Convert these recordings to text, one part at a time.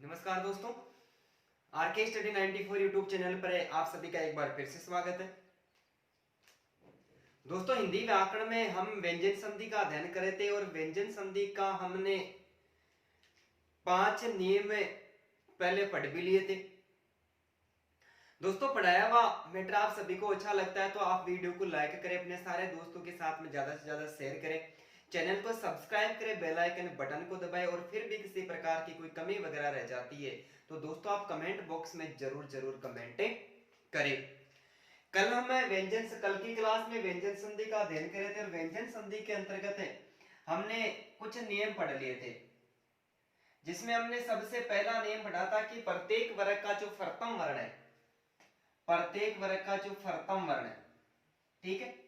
नमस्कार दोस्तों, R K study 94 YouTube channel पर आप सभी का एक बार फिर से स्वागत है। दोस्तों, हिंदी व्याकरण में हम व्यंजन संधि का अध्ययन कर रहे थे और व्यंजन संधि का हमने 5 नियम पहले पढ़ भी लिए थे। दोस्तों, पढ़ाया हुआ मैटर आप सभी को अच्छा लगता है तो आप वीडियो को लाइक करें, अपने सारे दोस्तों के साथ में ज्यादा से ज्यादा शेयर करें, चैनल को सब्सक्राइब करें, बेल आइकन बटन को दबाएं और फिर भी किसी प्रकार की कोई कमी वगैरह रह जाती है तो दोस्तों आप कमेंट बॉक्स में जरूर जरूर कमेंट करें। कल की क्लास में व्यंजन संधि का अध्ययन कर रहे थे और व्यंजन संधि के अंतर्गत हमने कुछ नियम पढ़ लिए थे, जिसमें हमने सबसे पहला नियम पढ़ा था कि प्रत्येक वर्ग का जो प्रथम वर्ण है, प्रत्येक वर्ग का जो प्रथम वर्ण है, ठीक है,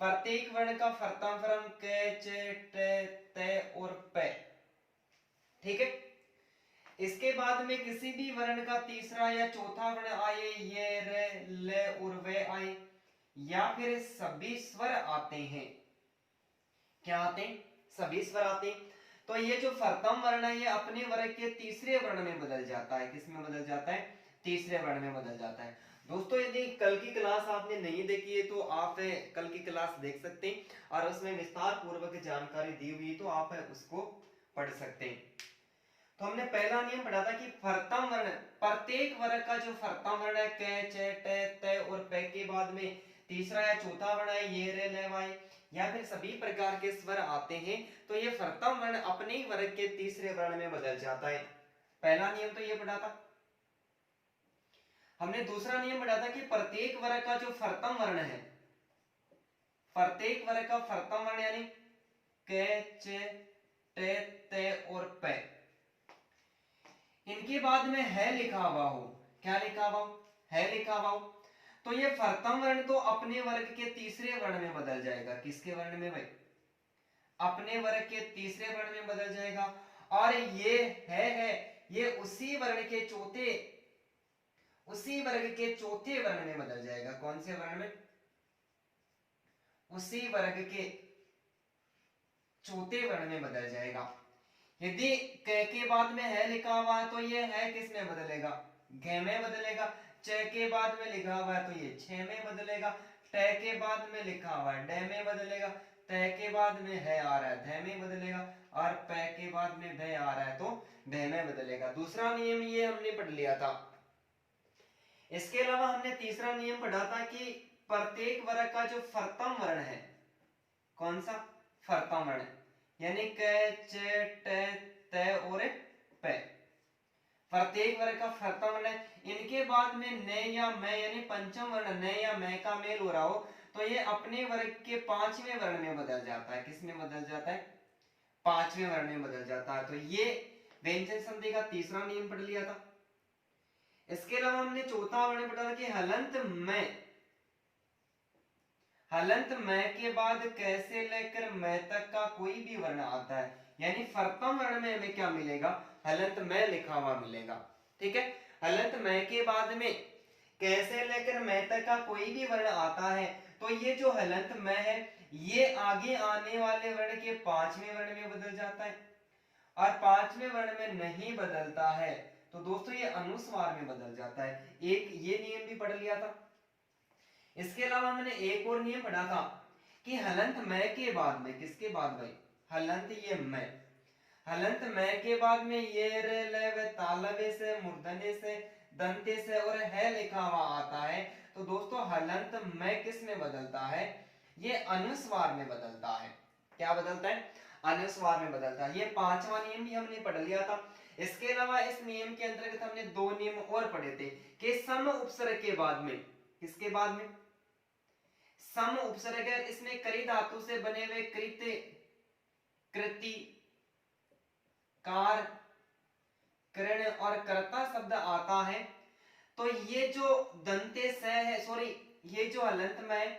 प्रत्येक वर्ण का प्रथम वर्ण क, च, ट, त और प, ठीक है। इसके बाद में किसी भी वर्ण का तीसरा या चौथा वर्ण आए, ये, र, ल और व आए, या फिर सभी स्वर आते हैं। क्या आते हैं? सभी स्वर आते हैं। तो ये जो प्रथम वर्ण है ये अपने वर्ग के तीसरे वर्ण में बदल जाता है। किस में बदल जाता है? तीसरे वर्ण में बदल जाता है। दोस्तों, यदि कल की क्लास आपने नहीं देखी है तो आप कल की क्लास देख सकते हैं और उसमें विस्तार पूर्वक जानकारी दी हुई तो आप उसको पढ़ सकते हैं। तो हमने पहला नियम पढ़ा था कि प्रथम वर्ण, प्रत्येक वर्ग का जो प्रथम वर्ण है क, च, ट, त और प के बाद में तीसरा या चौथा वर्ण है ये, रे, ल, वाई या फिर सभी प्रकार के स्वर आते हैं तो ये प्रथम वर्ण अपने ही वर्ग के तीसरे वर्ण में बदल जाता है। पहला नियम तो ये पढ़ा था। हमने दूसरा नियम पढ़ा था कि प्रत्येक वर्ग का जो प्रथम वर्ण है, प्रत्येक वर्ग का प्रथम वर्ण यानी क, च, ट, त और प, इनके बाद में है लिखा हुआ हो। क्या लिखा हुआ हो? है लिखा हुआ हो तो ये प्रथम वर्ण तो अपने वर्ग के तीसरे वर्ण में बदल जाएगा। किसके वर्ण में भाई? अपने वर्ग के तीसरे वर्ण में बदल जाएगा। और ये है ये उसी वर्ग के चौथे, उसी वर्ग के चौथे वर्ण में बदल जाएगा। कौन से वर्ण में? उसी वर्ग के चौथे वर्ण में बदल जाएगा। यदि क के बाद में है लिखा हुआ है तो ये है किस में बदलेगा? घ में बदलेगा। च के बाद में लिखा हुआ है तो ये छ में बदलेगा। ट के बाद में लिखा हुआ है ड में बदलेगा। त के बाद में है आ रहा है ध में बदलेगा और प के बाद में भ आ रहा है तो भ में बदलेगा। दूसरा नियम ये हमने पढ़ लिया था। इसके अलावा हमने तीसरा नियम पढ़ा था कि प्रत्येक वर्ग का जो प्रथम वर्ण है, कौन सा? प्रथम वर्ण यानी क, च, ट, त और प, प्रत्येक वर्ग का प्रथम वर्ण है। इनके बाद में न या म यानी पंचम वर्ण न या म का मेल हो रहा हो तो ये अपने वर्ग के पांचवें वर्ण में बदल जाता है। किस में बदल जाता है? पांचवें वर्ण में बदल जाता है। तो ये व्यंजन संधि का तीसरा नियम पढ़ लिया था। इसके अलावा हमने चौथा वर्ण पढ़ा था कि हलंत में, हलंत में के बाद कैसे लेकर मैं तक का कोई भी वर्ण आता है, यानी प्रथम वर्ण में हमें क्या मिलेगा? हलंत में लिखा हुआ मिलेगा। ठीक है, हलंत में के बाद में कैसे लेकर मैं तक का कोई भी वर्ण आता है तो ये जो हलंत में है ये आगे आने वाले वर्ण के पांचवें वर्ण में बदल जाता है और पांचवें वर्ण में नहीं बदलता है तो दोस्तों ये अनुस्वार में बदल जाता है। एक ये नियम भी पढ़ लिया था। इसके अलावा मैंने एक और नियम पढ़ा था कि हलंत में के बाद में, किसके बाद भाई? हलंत ये में, हलंत में के बाद में ये, रे, ल, व तालवे से, मूर्धन्य से, दंते से और है लिखा हुआ आता है तो दोस्तों हलंत में किस में बदलता है? ये अनुस्वार में बदलता है। क्या बदलता है? अनुस्वार में बदलता है। ये पांचवा नियम भी हमने पढ़ लिया था। इसके अलावा इस नियम के अंतर्गत हमने दो नियम और पढ़े थे कि सम उपसर्ग के बाद में, किसके बाद में? सम उपसर्ग है, इसमें करी धातु से बने हुए कृत्य, कृति, कार, करण और कर्ता शब्द आता है तो ये जो दंते स है, सॉरी ये जो हलंत में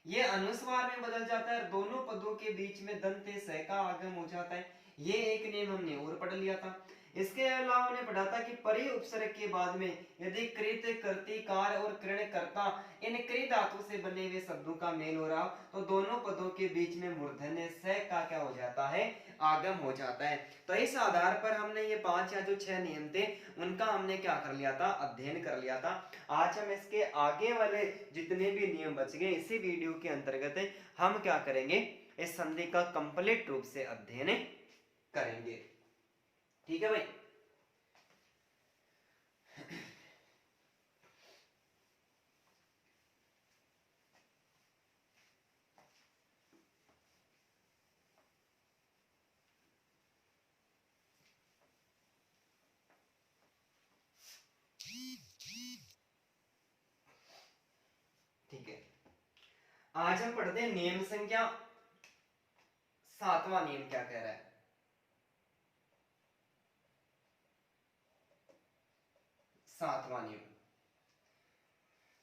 ये अनुस्वार में बदल जाता है और दोनों पदों के बीच में दंते स का आगम हो जाता है। ये एक नियम हमने और पढ़ लिया था। इसके अलावा हमने पढ़ा था कि परि उपसर्ग के बाद में यदि कृत, कर्ती, कार और कृण, कर्ता इन कृ धातु से बने हुए शब्दों का मेल हो रहा हो तो दोनों पदों के बीच में मूर्धन्य स का क्या हो जाता है, आगम हो जाता है। तो इस आधार पर हमने ये 5 या जो 6 नियम थे उनका हमने क्या कर लिया था, अध्ययन कर लिया था। आज हम इसके आगे वाले जितने भी नियम बच गए इसी वीडियो के अंतर्गत हम क्या करेंगे, इस संधि का कंप्लीट रूप से अध्ययन करेंगे। ठीक है भाई। ठीक है, आज हम पढ़ते हैं नियम संख्या 7वां नियम क्या कह रहा है। 7वां नियम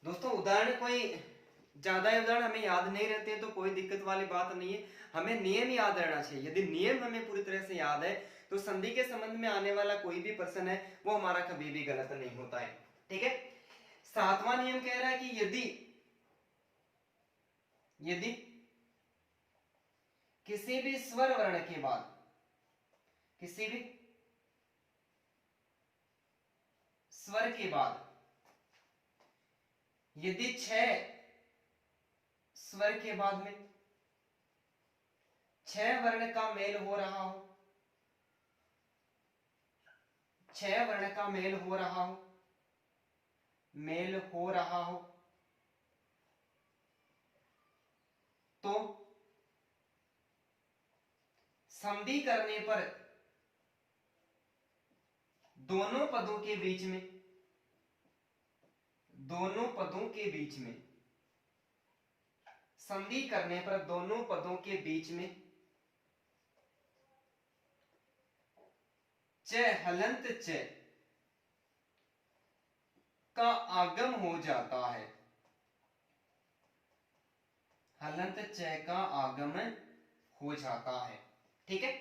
दोस्तों, उदाहरण कोई ज्यादा उदाहरण हमें याद नहीं रहते तो कोई दिक्कत वाली बात नहीं है, हमें नियम याद रहना चाहिए। यदि नियम हमें पूरी तरह से याद है तो संधि के संबंध में आने वाला कोई भी प्रश्न है वो हमारा कभी भी गलत नहीं होता है। ठीक है, 7वां नियम कह रहा है कि यदि यदि किसी भी स्वर वर्ण के बाद, किसी भी स्वर के बाद यदि 6 स्वर के बाद में 6 वर्ण का मेल हो रहा हो, 6 वर्ण का मेल हो रहा हो, मेल हो रहा हो तो संधि करने पर दोनों पदों के बीच में, दोनों पदों के बीच में संधि करने पर दोनों पदों के बीच में च हलंत च का आगम हो जाता है, हलंत च का आगमन हो जाता है। ठीक है,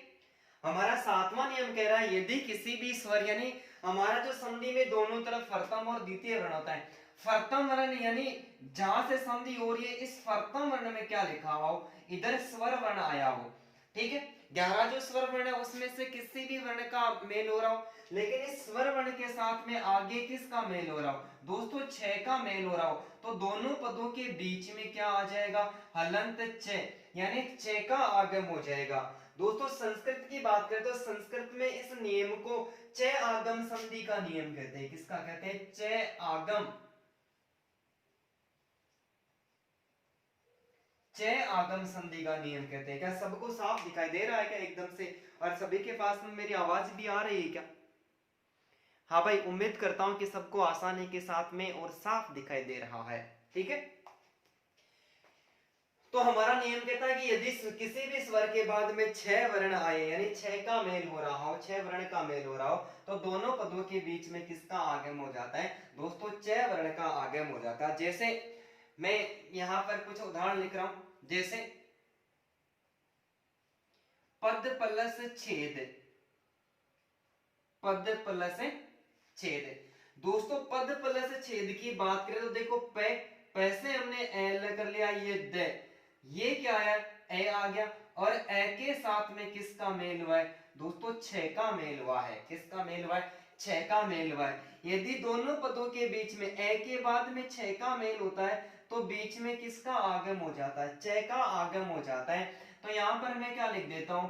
हमारा 7वां नियम कह रहा है यदि किसी भी स्वर, यानी हमारा जो संधि में दोनों तरफ फर्तम और द्वितीय वर्ण होता है, फर्तम वर्ण यानी जहां से संधि हो रही है इस फर्तम वर्ण में क्या लिखा हुआ हो, इधर स्वर वर्ण आया हो। ठीक है, 11 जो स्वर वर्ण है उसमें से किसी भी वर्ण का मेल हो रहा हो, लेकिन इस स्वर वर्ण के साथ में आगे किसका मेल हो रहा हो दोस्तों, 6 का मेल हो रहा हो तो दोनों पदों के बीच में क्या आ जाएगा, हलंत च, यानी 6 का आगम हो जाएगा। दोस्तों संस्कृत की बात करें तो संस्कृत में इस नियम को च आगम संधि का नियम कहते हैं। किसका कहते हैं, च आगम, च आगम संधि का नियम कहते हैं। क्या सबको साफ दिखाई दे रहा है क्या एकदम से, और सभी के पास में मेरी आवाज भी आ रही है क्या? हाँ भाई, उम्मीद करता हूं कि सबको आसानी के साथ में और साफ दिखाई दे रहा है। ठीक है, तो हमारा नियम कहता है कि यदि किसी भी स्वर के बाद में 6 वर्ण आए, यानी 6 का मेल हो रहा हो, 6 वर्ण का मेल हो रहा हो तो दोनों पदों के बीच में किसका आगम हो जाता है दोस्तों, 6 वर्ण का आगम हो जाता है। जैसे मैं यहां पर कुछ उदाहरण लिख रहा हूं, जैसे पद प्लस छेद, पद प्लस छेद। दोस्तों पद प्लस छेद की बात करें तो देखो पैसे हमने एल कर लिया, ये द, ये क्या है, ए आ गया, और ए के साथ में किसका मेल हुआ है दोस्तों, 6 का मेल हुआ है। किसका मेल हुआ है, 6 का मेल हुआ है। यदि दोनों पदों के बीच में ए के बाद में 6 का मेल होता है तो बीच में किसका आगम हो जाता है, 6 का आगम हो जाता है। तो यहाँ पर मैं क्या लिख देता हूं,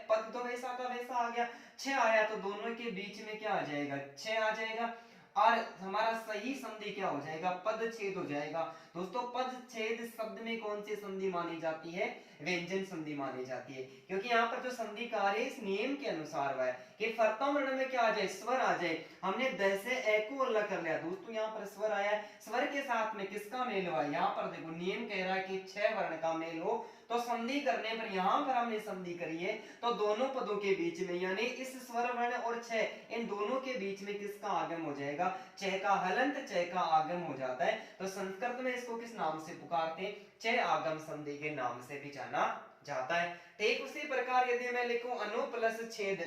पद तो वैसा का वैसा आ गया, 6 आया तो दोनों के बीच में क्या आ जाएगा, 6 आ जाएगा, और हमारा सही संधि क्या हो जाएगा, पद छेद हो जाएगा। दोस्तों पद छेद शब्द में कौन सी संधि मानी जाती है, व्यंजन संधि मानी जाती है, क्योंकि यहाँ पर जो संधि कार्य इस नियम के अनुसार हुआ है कि फर्तम वर्ण में क्या आ जाए, स्वर आ जाए। हमने द से ए को अलग कर लिया दोस्तों, यहाँ पर स्वर आया है, स्वर के साथ में किसका मेल हुआ, यहाँ पर देखो नियम कह रहा है कि 6 वर्ण का मेल हो तो संधि करने पर, यहाँ पर हमने संधि करी है तो दोनों पदों के बीच में, यानी इस स्वर वर्ण और 6 इन दोनों के बीच में किसका आगम हो जाएगा, 6 का हलंत 6 का आगम हो जाता है। तो संस्कृत में इसको किस नाम से पुकारते हैं, 6 आगम संधि के नाम से भी जाना जाता है। ठीक उसी प्रकार यदि मैं लिखूं अनु प्लस छेद,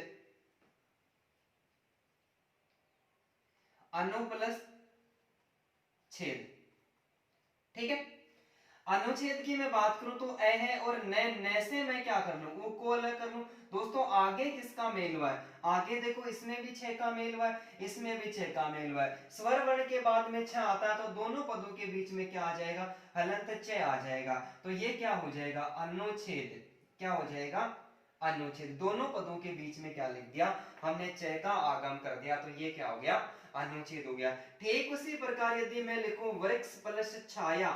अनु प्लस छेद, ठीक है। अनुच्छेद की मैं बात करूं तो ए है और न से मैं क्या कर लूं, वो को अलग कर लूं। दोस्तों आगे किसका मेल हुआ है, आगे देखो इसमें भी 6 का मेल हुआ है, इसमें भी 6 का मेल हुआ है। स्वर वर्ण के बाद में 6 आता है तो दोनों पदों के बीच में क्या आ जाएगा, हलंत 6 आ जाएगा। तो ये क्या हो जाएगा, अनुच्छेद। क्या हो जाएगा, अनुच्छेद। दोनों पदों के बीच में क्या लिख दिया हमने, 6 का आगम कर दिया, तो ये क्या हो गया, अनुच्छेद हो गया। ठीक उसी प्रकार यदि मैं लिखूं वृक्ष प्लस छाया,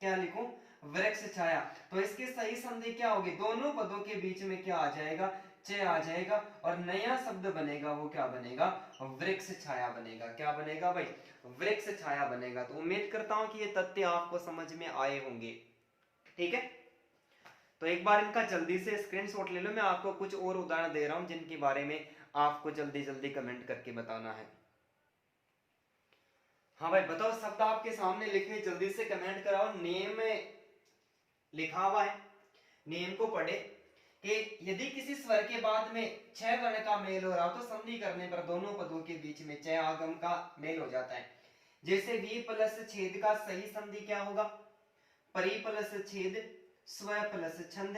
क्या लिखूं, वृक्ष छाया, तो इसकी सही संधि क्या होगी, दोनों पदों के बीच में क्या आ जाएगा, च आ जाएगा और नया शब्द बनेगा, वो क्या बनेगा, वृक्ष छाया बनेगा। क्या बनेगा भाई, वृक्ष छाया बनेगा। तो उम्मीद करता हूं कि ये तथ्य आपको समझ में आए होंगे, ठीक है। तो एक बार इनका जल्दी से स्क्रीनशॉट ले लो, मैं आपको कुछ और उदाहरण दे रहा हूं जिनके बारे में आपको जल्दी जल्दी कमेंट करके बताना है। हाँ भाई बताओ, शब्द आपके सामने लिखे, जल्दी से कमेंट कराओ। नेम लिखा हुआ है, नेम को पढ़े कि यदि किसी स्वर के बाद में 6 वर्ण का मेल हो रहा हो तो संधि करने पर दोनों पदों के बीच में 6 आगम का मेल हो जाता है। जैसे वी प्लस छेद का सही संधि क्या होगा, परि प्लस छेद, स्व प्लस छंद,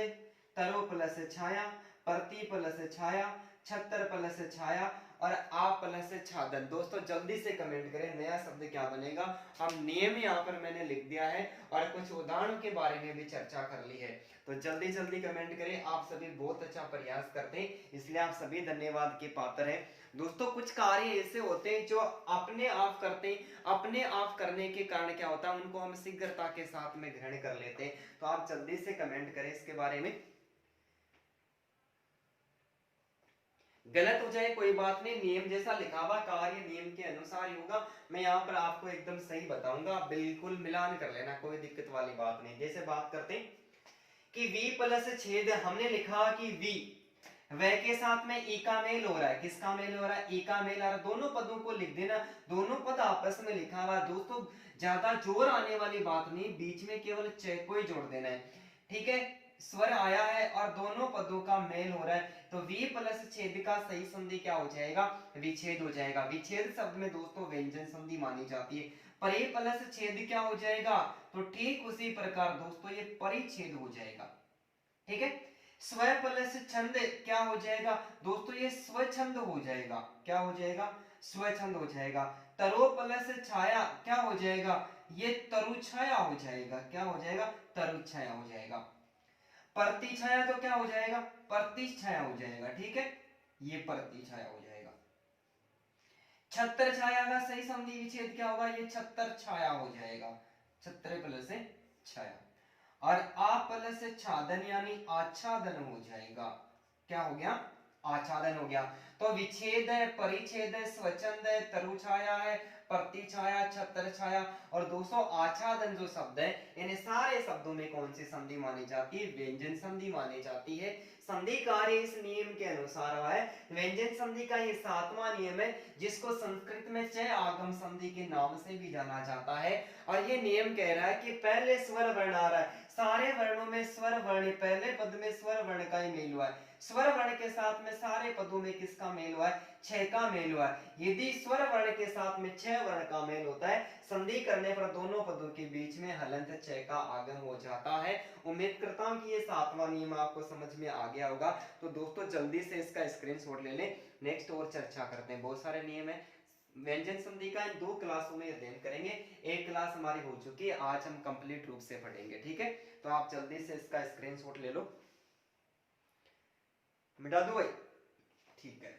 तरो प्लस छाया, प्रति प्लस छाया, छतर प्लस छाया और आप प्लस छादन। दोस्तों जल्दी से कमेंट करें, नया शब्द क्या बनेगा। हम नियम यहाँ पर मैंने लिख दिया है और कुछ उदाहरणों के बारे में भी चर्चा कर ली है, तो जल्दी जल्दी कमेंट करें। आप सभी बहुत अच्छा प्रयास करते हैं, इसलिए आप सभी धन्यवाद के पात्र हैं। दोस्तों कुछ कार्य ऐसे होते हैं जो अपने आप करते हैं, अपने आप करने के कारण क्या होता है, उनको हम शीघ्रता के साथ में ग्रहण कर लेते हैं। तो आप जल्दी से कमेंट करें इसके बारे में। गलत हो जाए कोई बात नहीं, नियम जैसा लिखा हुआ कार्य नियम के अनुसार ही होगा। मैं यहाँ पर आपको एकदम सही बताऊंगा, आप बिल्कुल मिलान कर लेना, कोई दिक्कत वाली बात नहीं। जैसे बात करते हैं कि v प्लस छेद, हमने लिखा कि v वह के साथ में ई का मेल हो रहा है, किसका मेल हो रहा है, ई का मेल आ रहा है। दोनों पदों को लिख देना, दोनों पद आपस में लिखा हुआ। दोस्तों ज्यादा जोर आने वाली बात नहीं, बीच में केवल च को ही जोड़ देना है, ठीक है। स्वर आया है और दोनों पदों का मेल हो रहा है, तो v प्लस छेद का सही संधि क्या हो जाएगा, विच्छेद हो जाएगा। विच्छेद शब्द में दोस्तों व्यंजन संधि मानी जाती है। परि प्लस छेद क्या हो जाएगा, तो ठीक उसी प्रकार दोस्तों ये परिच्छेद हो जाएगा, ठीक है। स्व प्लस छंद क्या हो जाएगा दोस्तों, ये स्वछंद हो जाएगा। क्या हो जाएगा, स्वछंद हो जाएगा। तरो प्लस छाया क्या हो जाएगा, ये तरु छाया हो जाएगा। क्या हो जाएगा, तरु छाया हो जाएगा। प्रति छाया तो क्या हो जाएगा, प्रति छाया हो जाएगा, ठीक है, ये प्रति छाया हो जाएगा। छत्र छाया का सही संधि विच्छेद क्या होगा, ये छत्र छाया हो जाएगा, छत्र प्लस छाया। और आ प्लस छादन यानी आच्छादन हो जाएगा। क्या हो गया, आच्छादन हो गया। तो विच्छेद है, परिच्छेद है, स्वच्छंद है, तरु छाया है, प्रति छाया, छत्र छाया और दोस्तों आच्छादन जो शब्द है, इन सारे शब्दों में कौन सी संधि मानी जाती है, व्यंजन संधि मानी जाती है। संधि कार्य इस नियम के अनुसार है। व्यंजन संधि का ये 7वां नियम है, जिसको संस्कृत में च आगम संधि के नाम से भी जाना जाता है। और ये नियम कह रहा है कि पहले स्वर वर्ण आ रहा है, सारे वर्णों में स्वर वर्ण, पहले पद में स्वर वर्ण का ही मेल हुआ है। स्वर वर्ण के साथ में सारे पदों में किसका मेल हुआ है, 6 का मेल हुआ है। यदि स्वर वर्ण के साथ में 6 वर्ण का मेल होता है, संधि करने पर दोनों पदों के बीच में हलंत 6 का आगम हो जाता है। उम्मीद करता हूं कि ये 7वां नियम आपको समझ में आ गया होगा। तो दोस्तों जल्दी से इसका स्क्रीनशॉट ले लें, नेक्स्ट और चर्चा करते हैं। बहुत सारे नियम है व्यंजन संधि का, इन 2 क्लासों में अध्ययन करेंगे। एक क्लास हमारी हो चुकी है, आज हम कंप्लीट रूप से पढ़ेंगे, ठीक है। तो आप जल्दी से इसका स्क्रीनशॉट ले लो, मिटा दो भाई, ठीक है।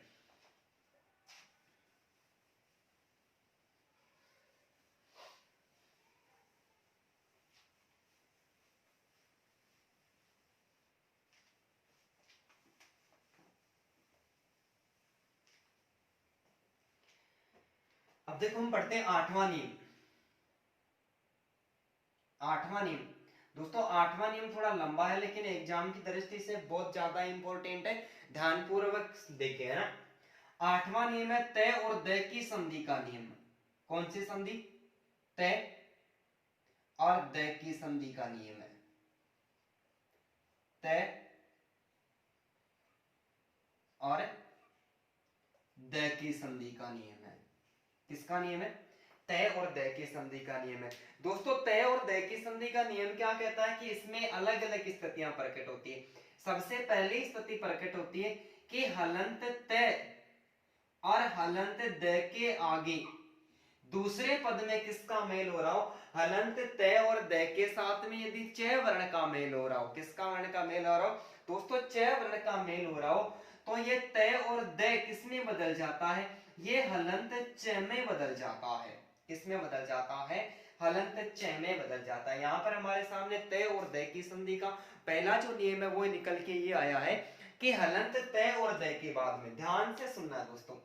अब देखो हम पढ़ते हैं 8वां नियम। 8वां नियम दोस्तों, 8वां नियम थोड़ा लंबा है लेकिन एग्जाम की दृष्टि से बहुत ज्यादा इंपॉर्टेंट है, ध्यानपूर्वक देखें, है ना। 8वां नियम है तय और दय की संधि का नियम। कौन सी संधि, तय और दय की संधि का नियम है। तय और द की संधि का नियम है। किसका नियम है? तय और दय की संधि का नियम है। दोस्तों तय और दय की संधि का नियम क्या कहता है कि इसमें अलग अलग स्थितियां प्रकट होती है। सबसे पहली स्थिति प्रकट होती है कि हलंत तय और हलंत दय के आगे दूसरे पद में किसका मेल हो रहा हो, हलंत तय और दय के साथ में यदि च वर्ण का मेल हो रहा हो, किसका वर्ण का मेल हो रहा हो दोस्तों, च वर्ण का मेल हो रहा हो, तो ये तय और दय किसमें बदल जाता है, ये हलंत च में बदल जाता है। किसमें बदल जाता है? हलंत च में बदल जाता है। यहाँ पर हमारे सामने तय और दय की संधि का पहला जो नियम है वो निकल के ये आया है कि हलंत तय और दय के बाद में, ध्यान से सुनना दोस्तों,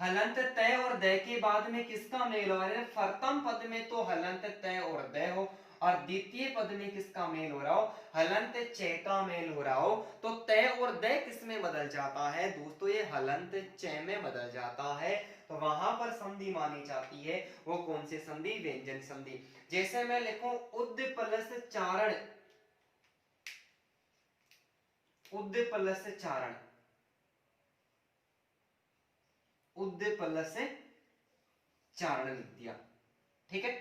हलंत तय और दय के बाद में किसका मेल हो रहा है? प्रथम पद में तो हलंत तय और दय हो और द्वितीय पद में किसका मेल हो रहा हो, हलंत च का मेल हो रहा हो, तो तय और दय किसमें बदल जाता है दोस्तों, ये हलंत च में बदल जाता है। तो वहां पर संधि मानी जाती है, वो कौन सी संधि? व्यंजन संधि। जैसे मैं लिखूं उद प्लस चारण, उद प्लस चारण, उद प्लस चारण लिख दिया, ठीक है।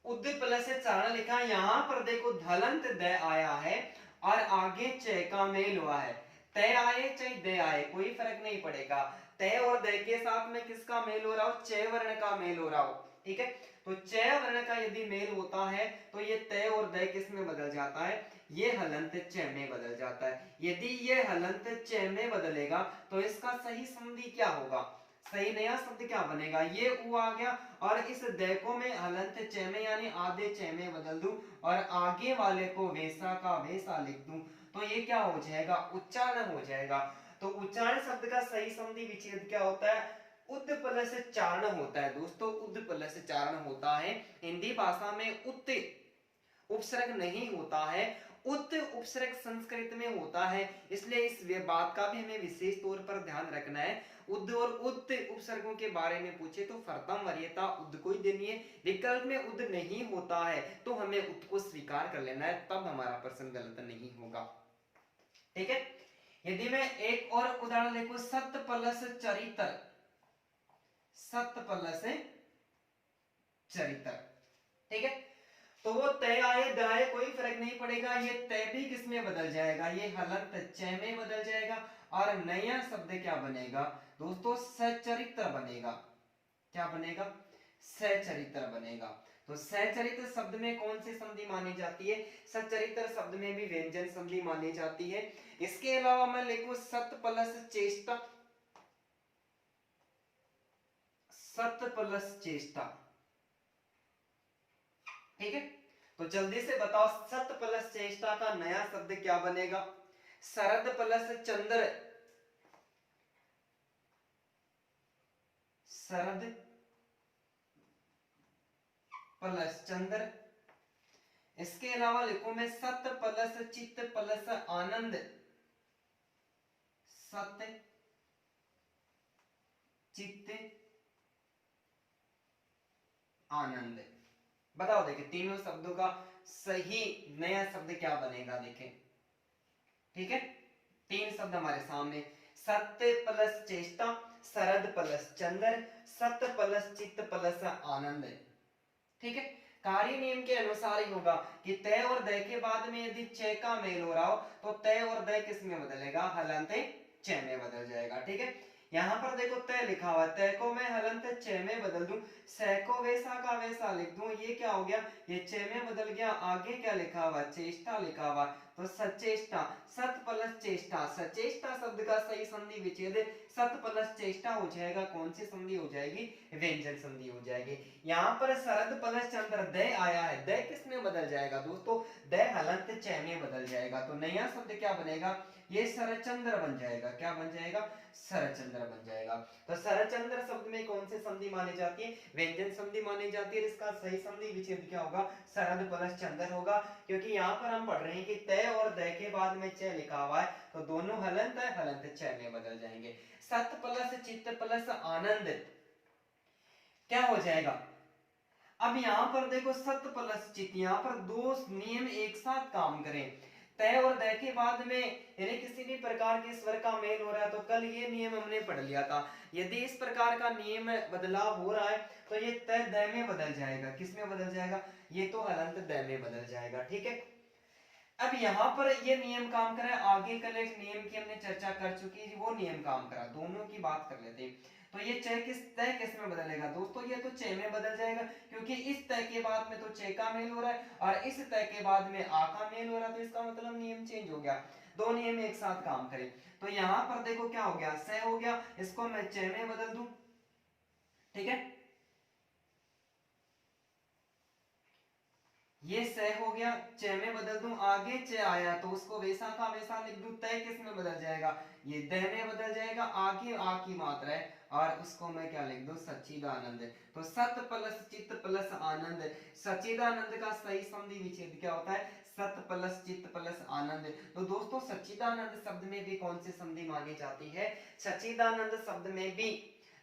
उद प्लस चारण लिखा, यहां पर देखो हलंत द आया है और आगे च का मेल हुआ है। तय आए चाहे दय आए कोई फर्क नहीं पड़ेगा, तय और दय के साथ में किसका मेल हो रहा हो? च वर्ण का मेल हो रहा हो, ठीक है। तो च वर्ण का यदि मेल होता है तो ये तय और दय किस में बदल जाता है? ये हलंत च में बदल जाता है। यदि ये हलंत च में बदलेगा तो इसका सही संधि क्या होगा? सही नया शब्द क्या बनेगा? ये उ आ गया और इस द को मैं हलंत च में यानी आधे च में बदल दूं और आगे वाले को वैसा का वैसा लिख दूं, तो ये क्या हो जाएगा? उच्चारण हो जाएगा। तो उच्चारण शब्द का सही संधि विच्छेद क्या होता है? उद प्लस चारण होता है दोस्तों, उद प्लस चारण होता है। हिंदी भाषा में उत उपसर्ग नहीं होता है, उत उपसर्ग संस्कृत में होता है, इसलिए इस बात का भी हमें विशेष तौर पर ध्यान रखना है। उद और उत उपसर्गों के बारे में पूछे तो प्रथम वरीयता उद को ही देनी है। विकल्प में उद नहीं होता है तो हमें उत को स्वीकार कर लेना है, तब हमारा प्रश्न गलत नहीं होगा, ठीक है। यदि मैं एक और उदाहरण देखो, सत प्लस चरित्र, सत प्लस चरित्र, ठीक है। तो वो तय आए दाए कोई फर्क नहीं पड़ेगा, ये तय भी किसमें बदल जाएगा? ये हलंत च में बदल जाएगा और नया शब्द क्या बनेगा दोस्तों? सचरित्र बनेगा। क्या बनेगा? सचरित्र बनेगा। तो सचरित्र शब्द में कौन सी संधि मानी जाती है? सचरित्र शब्द में भी व्यंजन संधि मानी जाती है। इसके अलावा मैं लिखूं सत प्लस चेष्टा, सत प्लस चेष्टा, ठीक है। तो जल्दी से बताओ सत प्लस चेष्टा का नया शब्द क्या बनेगा? शरद प्लस चंद्र, शरद प्लस चंद्र। इसके अलावा लिखूं मैं सत प्लस चित्त प्लस आनंद, सत चित्त आनंद। बताओ देखिए तीनों शब्दों का सही नया शब्द क्या बनेगा, देखें, ठीक है। तीन शब्द हमारे सामने, सत्य प्लस चेष्टा, शरद प्लस चंद्र, सत्य प्लस चित्त प्लस आनंद, ठीक है। कार्य नियम के अनुसार ही होगा कि तय और दय के बाद में यदि च का मेल हो रहा हो तो तय और दय किस में बदलेगा? हलंत च में बदल जाएगा, ठीक है। यहां पर देखो तय लिखा हुआ, तय को मैं हलंत च में बदल दूं, स को वैसा का वैसा लिख दूं, ये क्या हो गया? ये च में बदल गया। आगे क्या लिखा हुआ? चेष्टा लिखा हुआ, तो सचेष्टा, सत प्लस चेष्टा, सचेष्टा शब्द का सही संधि विच्छेद सत प्लस चेष्टा हो जाएगा। कौन सी संधि हो जाएगी? व्यंजन संधि हो जाएगी। यहाँ पर शरद प्लस चंद्र दय आया है, दय किस में बदल जाएगा दोस्तों? दय हलंत च में बदल जाएगा। तो नया शब्द क्या बनेगा? ये शरचंद्र बन जाएगा। क्या बन जाएगा? शरचंद्र बन जाएगा। तो शरचंद्र शब्द में कौन सी संधि मानी जाती है? व्यंजन संधि मानी जाती है। इसका सही संधि विच्छेद क्या होगा? शरद प्लस चंद्र होगा, क्योंकि यहाँ पर हम पढ़ रहे हैं कि तय और दय के बाद में च लिखा हुआ है, तो दोनों हलंत है, हलंत च में बदल जाएंगे। सत प्लस चित्त प्लस आनंद क्या हो जाएगा? अब यहां पर देखो सत प्लस चित्त, यहां पर दो नियम एक साथ काम करें। तय और दय के बाद में यानी किसी भी प्रकार के स्वर का मेल हो रहा है, तो कल ये नियम हमने पढ़ लिया था, यदि इस प्रकार का नियम बदलाव हो रहा है तो ये तय दय में बदल जाएगा। किस में बदल जाएगा? ये तो हलंत दय में बदल जाएगा। ठीक है, अब यहाँ पर ये नियम काम करा है, आगे कल एक नियम की हमने चर्चा कर चुकी है, वो नियम काम करा, दोनों की बात कर लेते हैं। तो ये च किस तय किस में बदलेगा दोस्तों? ये तो च में बदल जाएगा, क्योंकि इस तय के बाद में तो च का मेल हो रहा है और इस तय के बाद में आ का मेल हो रहा है, तो इसका मतलब नियम चेंज हो गया, दो नियम एक साथ काम करें। तो यहाँ पर देखो क्या हो गया, स हो गया, इसको मैं च में बदल दूं। ठीक है, ये स हो गया, च में बदल दूं, आगे च आया तो उसको वैसा का वैसा लिख दूं, तय किस में बदल जाएगा? ये द में बदल जाएगा, आगे आ की मात्रा है और उसको मैं क्या लिख दूं? सच्चिदानंद। तो सत प्लस चित्त प्लस आनंद, सच्चिदानंद का सही संधि विच्छेद क्या होता है? सत प्लस चित्त प्लस आनंद। तो दोस्तों सच्चिदानंद शब्द में भी कौन सी संधि मानी जाती है? सच्चिदानंद शब्द में भी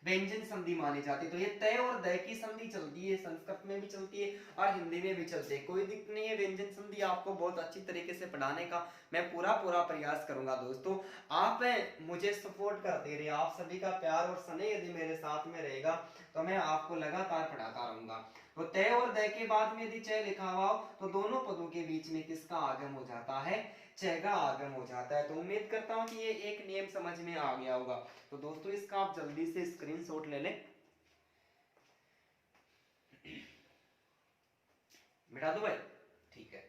व्यंजन संधि मानी जाती है। तो ये तय और दय की संधि चलती है, संस्कृत में भी चलती है और हिंदी में भी चलती है, कोई दिक्कत नहीं है। व्यंजन संधि आपको बहुत अच्छी तरीके से पढ़ाने का मैं पूरा प्रयास करूंगा दोस्तों। आप मुझे सपोर्ट करते रहिए, आप सभी का प्यार और स्नेह यदि मेरे साथ में रहेगा तो मैं आपको लगातार पढ़ाता रहूंगा। तो तय और दय के बाद में यदि च लिखा हुआ हो तो दोनों पदों के बीच में किसका आगम हो जाता है? च का आगम हो जाता है। तो उम्मीद करता हूं कि ये एक नियम समझ में आ गया होगा। तो दोस्तों इसका आप जल्दी से स्क्रीनशॉट ले लें, मिटा दो भाई। ठीक है,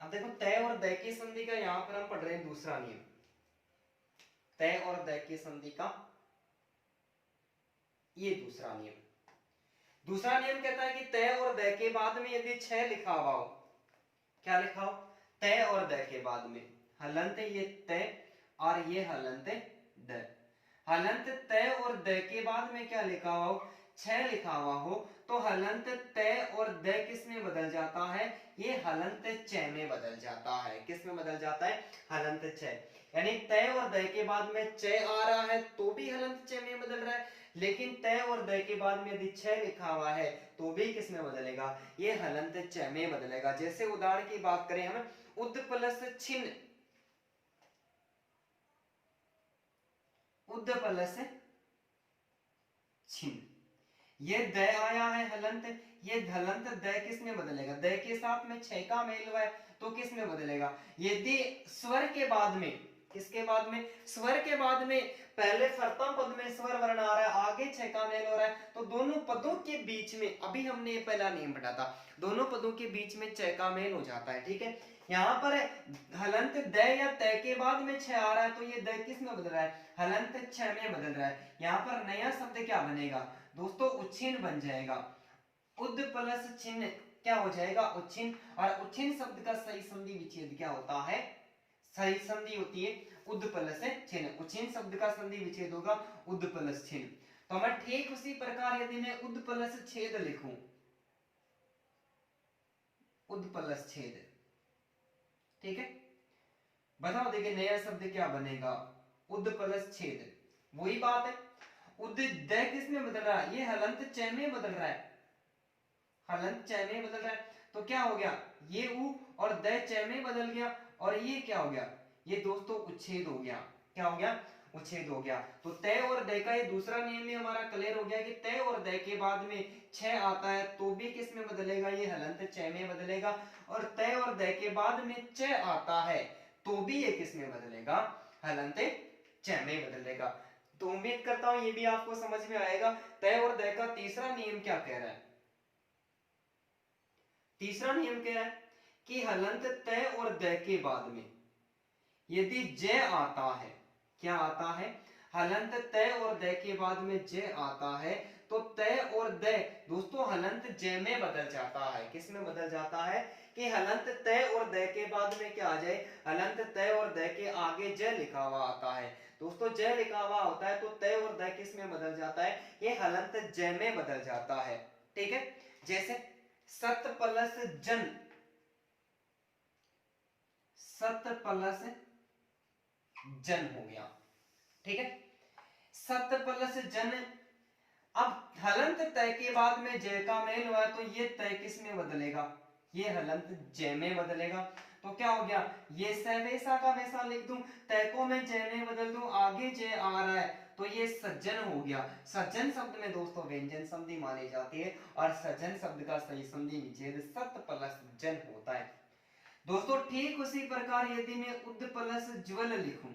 अब देखो तय और दय की संधि का यहां पर हम पढ़ रहे हैं दूसरा नियम, तय और दय की संधि का ये दूसरा नियम। दूसरा नियम कहता है कि तय और दय के बाद में यदि छ लिखा हुआ हो, क्या लिखा हो? तय और दय के बाद में हलंत ये तय और ये हलंत द, हलंत तय और दय के बाद में क्या लिखा हुआ हो? छ लिखा हुआ हो, तो हलंत तय और दय किस में बदल जाता है? ये हलंत च में बदल जाता है। किस में बदल जाता है? हलंत च। यानी तय और दय के बाद में च आ रहा है तो भी हलंत च में बदल रहा है, लेकिन तय और दय के बाद में यदि छ लिखा हुआ है तो भी किस में बदलेगा? ये हलंत च में बदलेगा। जैसे उदाहरण की बात करें हम, उद प्लस छिन, उद प्लस छिन, ये द आया है हलंत, ये हलंत द किस में बदलेगा? द के साथ में छ का मेल हुआ है तो किस में बदलेगा? यदि स्वर के बाद में, किसके बाद में? स्वर के बाद में पहले प्रथम पद में स्वर वर्ण आ रहा है, आगे छ का मेल हो रहा है, तो दोनों पदों के बीच में, अभी हमने ये पहला नियम पढ़ा था, दोनों पदों के बीच में छ का मेल हो जाता है। ठीक है, यहाँ पर हलंत द या तय के बाद में छ आ रहा है तो ये द किस में बदल रहा है? हलंत छ में बदल रहा है। यहाँ पर नया शब्द क्या बनेगा दोस्तों? उच्छिन्न बन जाएगा। उद प्लस छिन्न क्या हो जाएगा? उच्छिन्न। और उच्छिन्न शब्द का सही संधि विच्छेद क्या होता है? सही संधि होती है उद प्लस छिन्न। उच्छिन्न शब्द का संधि विच्छेद होगा उद प्लस छिन्न। तो मैं ठीक उसी प्रकार यदि मैं उद प्लस छेद लिखूं, उद प्लस छेद, ठीक है, बताओ देखिए नया शब्द क्या बनेगा? उद प्लस छेद, वही बात है। उद द किस में बदल रहा है? ये हलंत च में बदल रहा है, हलंत च में बदल रहा है, तो क्या हो गया? ये उ और द च में बदल गया और ये क्या हो गया? ये दोस्तों उच्छेद हो गया। क्या हो गया? उच्छेद हो गया। तो तय और दय का ये दूसरा नियम भी हमारा क्लियर हो गया कि तय और दय के बाद में छ आता है तो भी किस में बदलेगा? ये हलंत च में बदलेगा। और तय और दय के बाद में च आता है तो भी ये किस में बदलेगा? हलंत च में बदलेगा। तो उम्मीद करता हूं ये भी आपको समझ में आएगा। तय और दय का तीसरा नियम क्या कह रहा है? तीसरा नियम क्या है कि हलंत तय और दय के बाद में यदि ज आता है, क्या आता है? हलंत तय और दय के बाद में ज आता है तो तय और दय दोस्तों हलंत ज में बदल जाता है। किस में बदल जाता है? कि हलंत तय और दय के बाद में क्या आ जाए? हलंत तय और दय के आगे ज लिखा हुआ आता है। दोस्तों ज लिखा हुआ होता है तो तय और दय किस में बदल जाता है? ये हलंत ज में बदल जाता है। ठीक है, जैसे सत प्लस जन, सत प्लस जन हो गया। ठीक है, सत प्लस जन। अब हलंत तय के बाद में जय का मेल हुआ तो ये तय किस में बदलेगा, ये हलंत जय में बदलेगा। तो क्या हो गया, ये स वैसा का वैसा लिख दूं, तय को मैं जय में बदल दूं, आगे जय आ रहा है तो ये सज्जन हो गया। सज्जन शब्द में दोस्तों व्यंजन संधि मानी जाती है और सज्जन शब्द का सही संधि विच्छेद सत प्लस जन होता है। दोस्तों ठीक उसी प्रकार यदि मैं उद प्लस ज्वल लिखूं,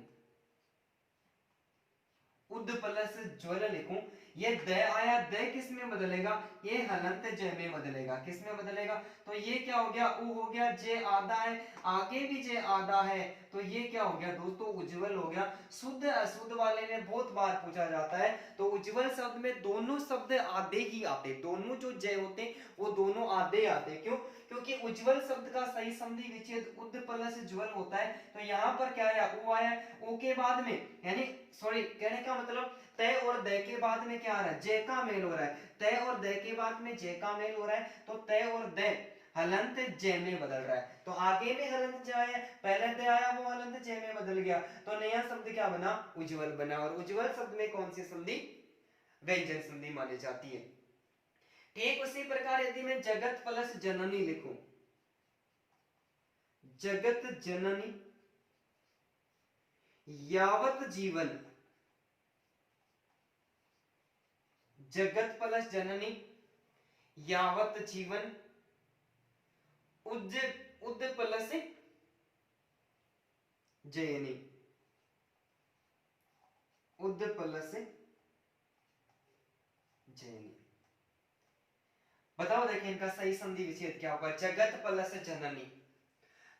उद प्लस ज्वल लिखूं, ये द आया, द किस में बदलेगा, ये हलंत जय में बदलेगा। किस में बदलेगा, तो ये क्या हो गया, उ हो गया, जे आधा है, आगे भी जे आधा है, तो ये क्या हो गया दोस्तों, उज्जवल हो गया। शुद्ध अशुद्ध वाले में बहुत बार पूछा जाता है, तो उज्जवल शब्द में दोनों शब्द आधे ही आते, दोनों जो जय होते हैं वो दोनों आधे आते। क्यों, क्योंकि उज्जवल शब्द का सही संधि विच्छेद उद प्लस ज्वल होता है। तो यहाँ पर क्या आया, उ आया, उ के बाद में यानी सॉरी कहने का मतलब तय और दय के बाद में क्या आ रहा है, जय का मेल हो रहा है। तय और दय के बाद में जय का मेल हो रहा है, तो तय और दय हलंत जय में बदल रहा है। तो आगे में हलंत जय है, पहले दय आया वो हलंत जय में बदल गया, तो नया शब्द क्या बना, उज्जवल बना। और उज्जवल शब्द में कौन सी संधि, व्यंजन संधि मानी जाती है। ठीक उसी प्रकार यदि मैं जगत प्लस जननी लिखूं, जगत जननी यावत जीवन, जगत प्लस जननी यावत जीवन, उज उद प्लस जयनी, उद प्लस जयनी। बताओ देखिए इनका सही संधि विच्छेद क्या होगा, जगत प्लस जननी।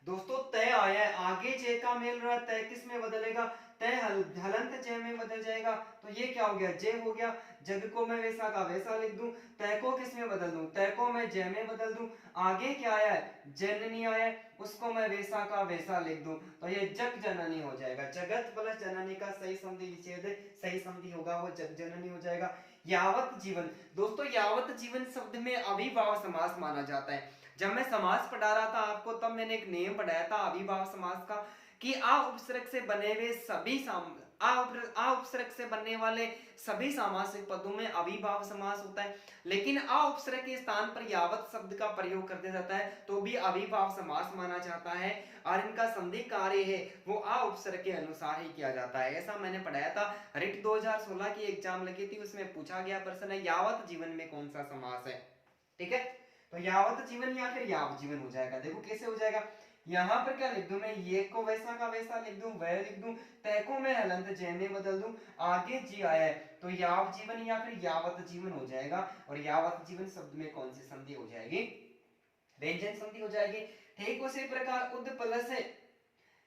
दोस्तों तय आया है, आगे जय का मेल रहा है, तय किस में बदलेगा, तय हलंत जय में बदल जाएगा, तो ये क्या हो गया, जय हो गया। जग को मैं वैसा का वैसा लिख दूं, तय को किस में बदल दूं, तय को मैं जय में बदल दूं, आगे क्या आया है, जननी आया है, उसको मैं वैसा का वैसा लिख दूं, तो ये जग जननी हो जाएगा। जगत प्लस जननी का सही संधि विच्छेद, सही संधि होगा वो जग जननी हो जाएगा। यावत जीवन, दोस्तों यावत जीवन शब्द में अविभाव समास माना जाता है। जब मैं समास पढ़ा रहा था आपको तब मैंने एक नियम पढ़ाया था अविभाव समास का, कि आ उपसर्ग से बने हुए सभी आ उपसर्ग से बनने वाले सभी सामासिक पदों में अविभाव समास होता है, लेकिन आ उपसर्ग के स्थान पर यावत शब्द का प्रयोग कर दिया जाता है तो भी अविभाव समास माना जाता है, और इनका संधि कार्य है वो आ उपसर्ग के अनुसार ही किया जाता है। ऐसा मैंने पढ़ाया था, रिट 2016 की एग्जाम लगी थी, उसमें पूछा गया प्रश्न है यावत जीवन में कौन सा समास है। ठीक है, तो यावत जीवन या फिर याव जीवन हो जाएगा। देखो कैसे हो जाएगा, यहां पर क्या लिख दूं मैं, ये को वैसा का वैसा लिख दूं, वह लिख दूं, तय को मैं हलंत जय में बदल दूं, आगे जी आया है तो याव जीवन या फिर यावत जीवन हो जाएगा। और यावत जीवन शब्द में कौन सी संधि हो जाएगी, व्यंजन संधि हो जाएगी। ठीक उसी प्रकार उद प्लस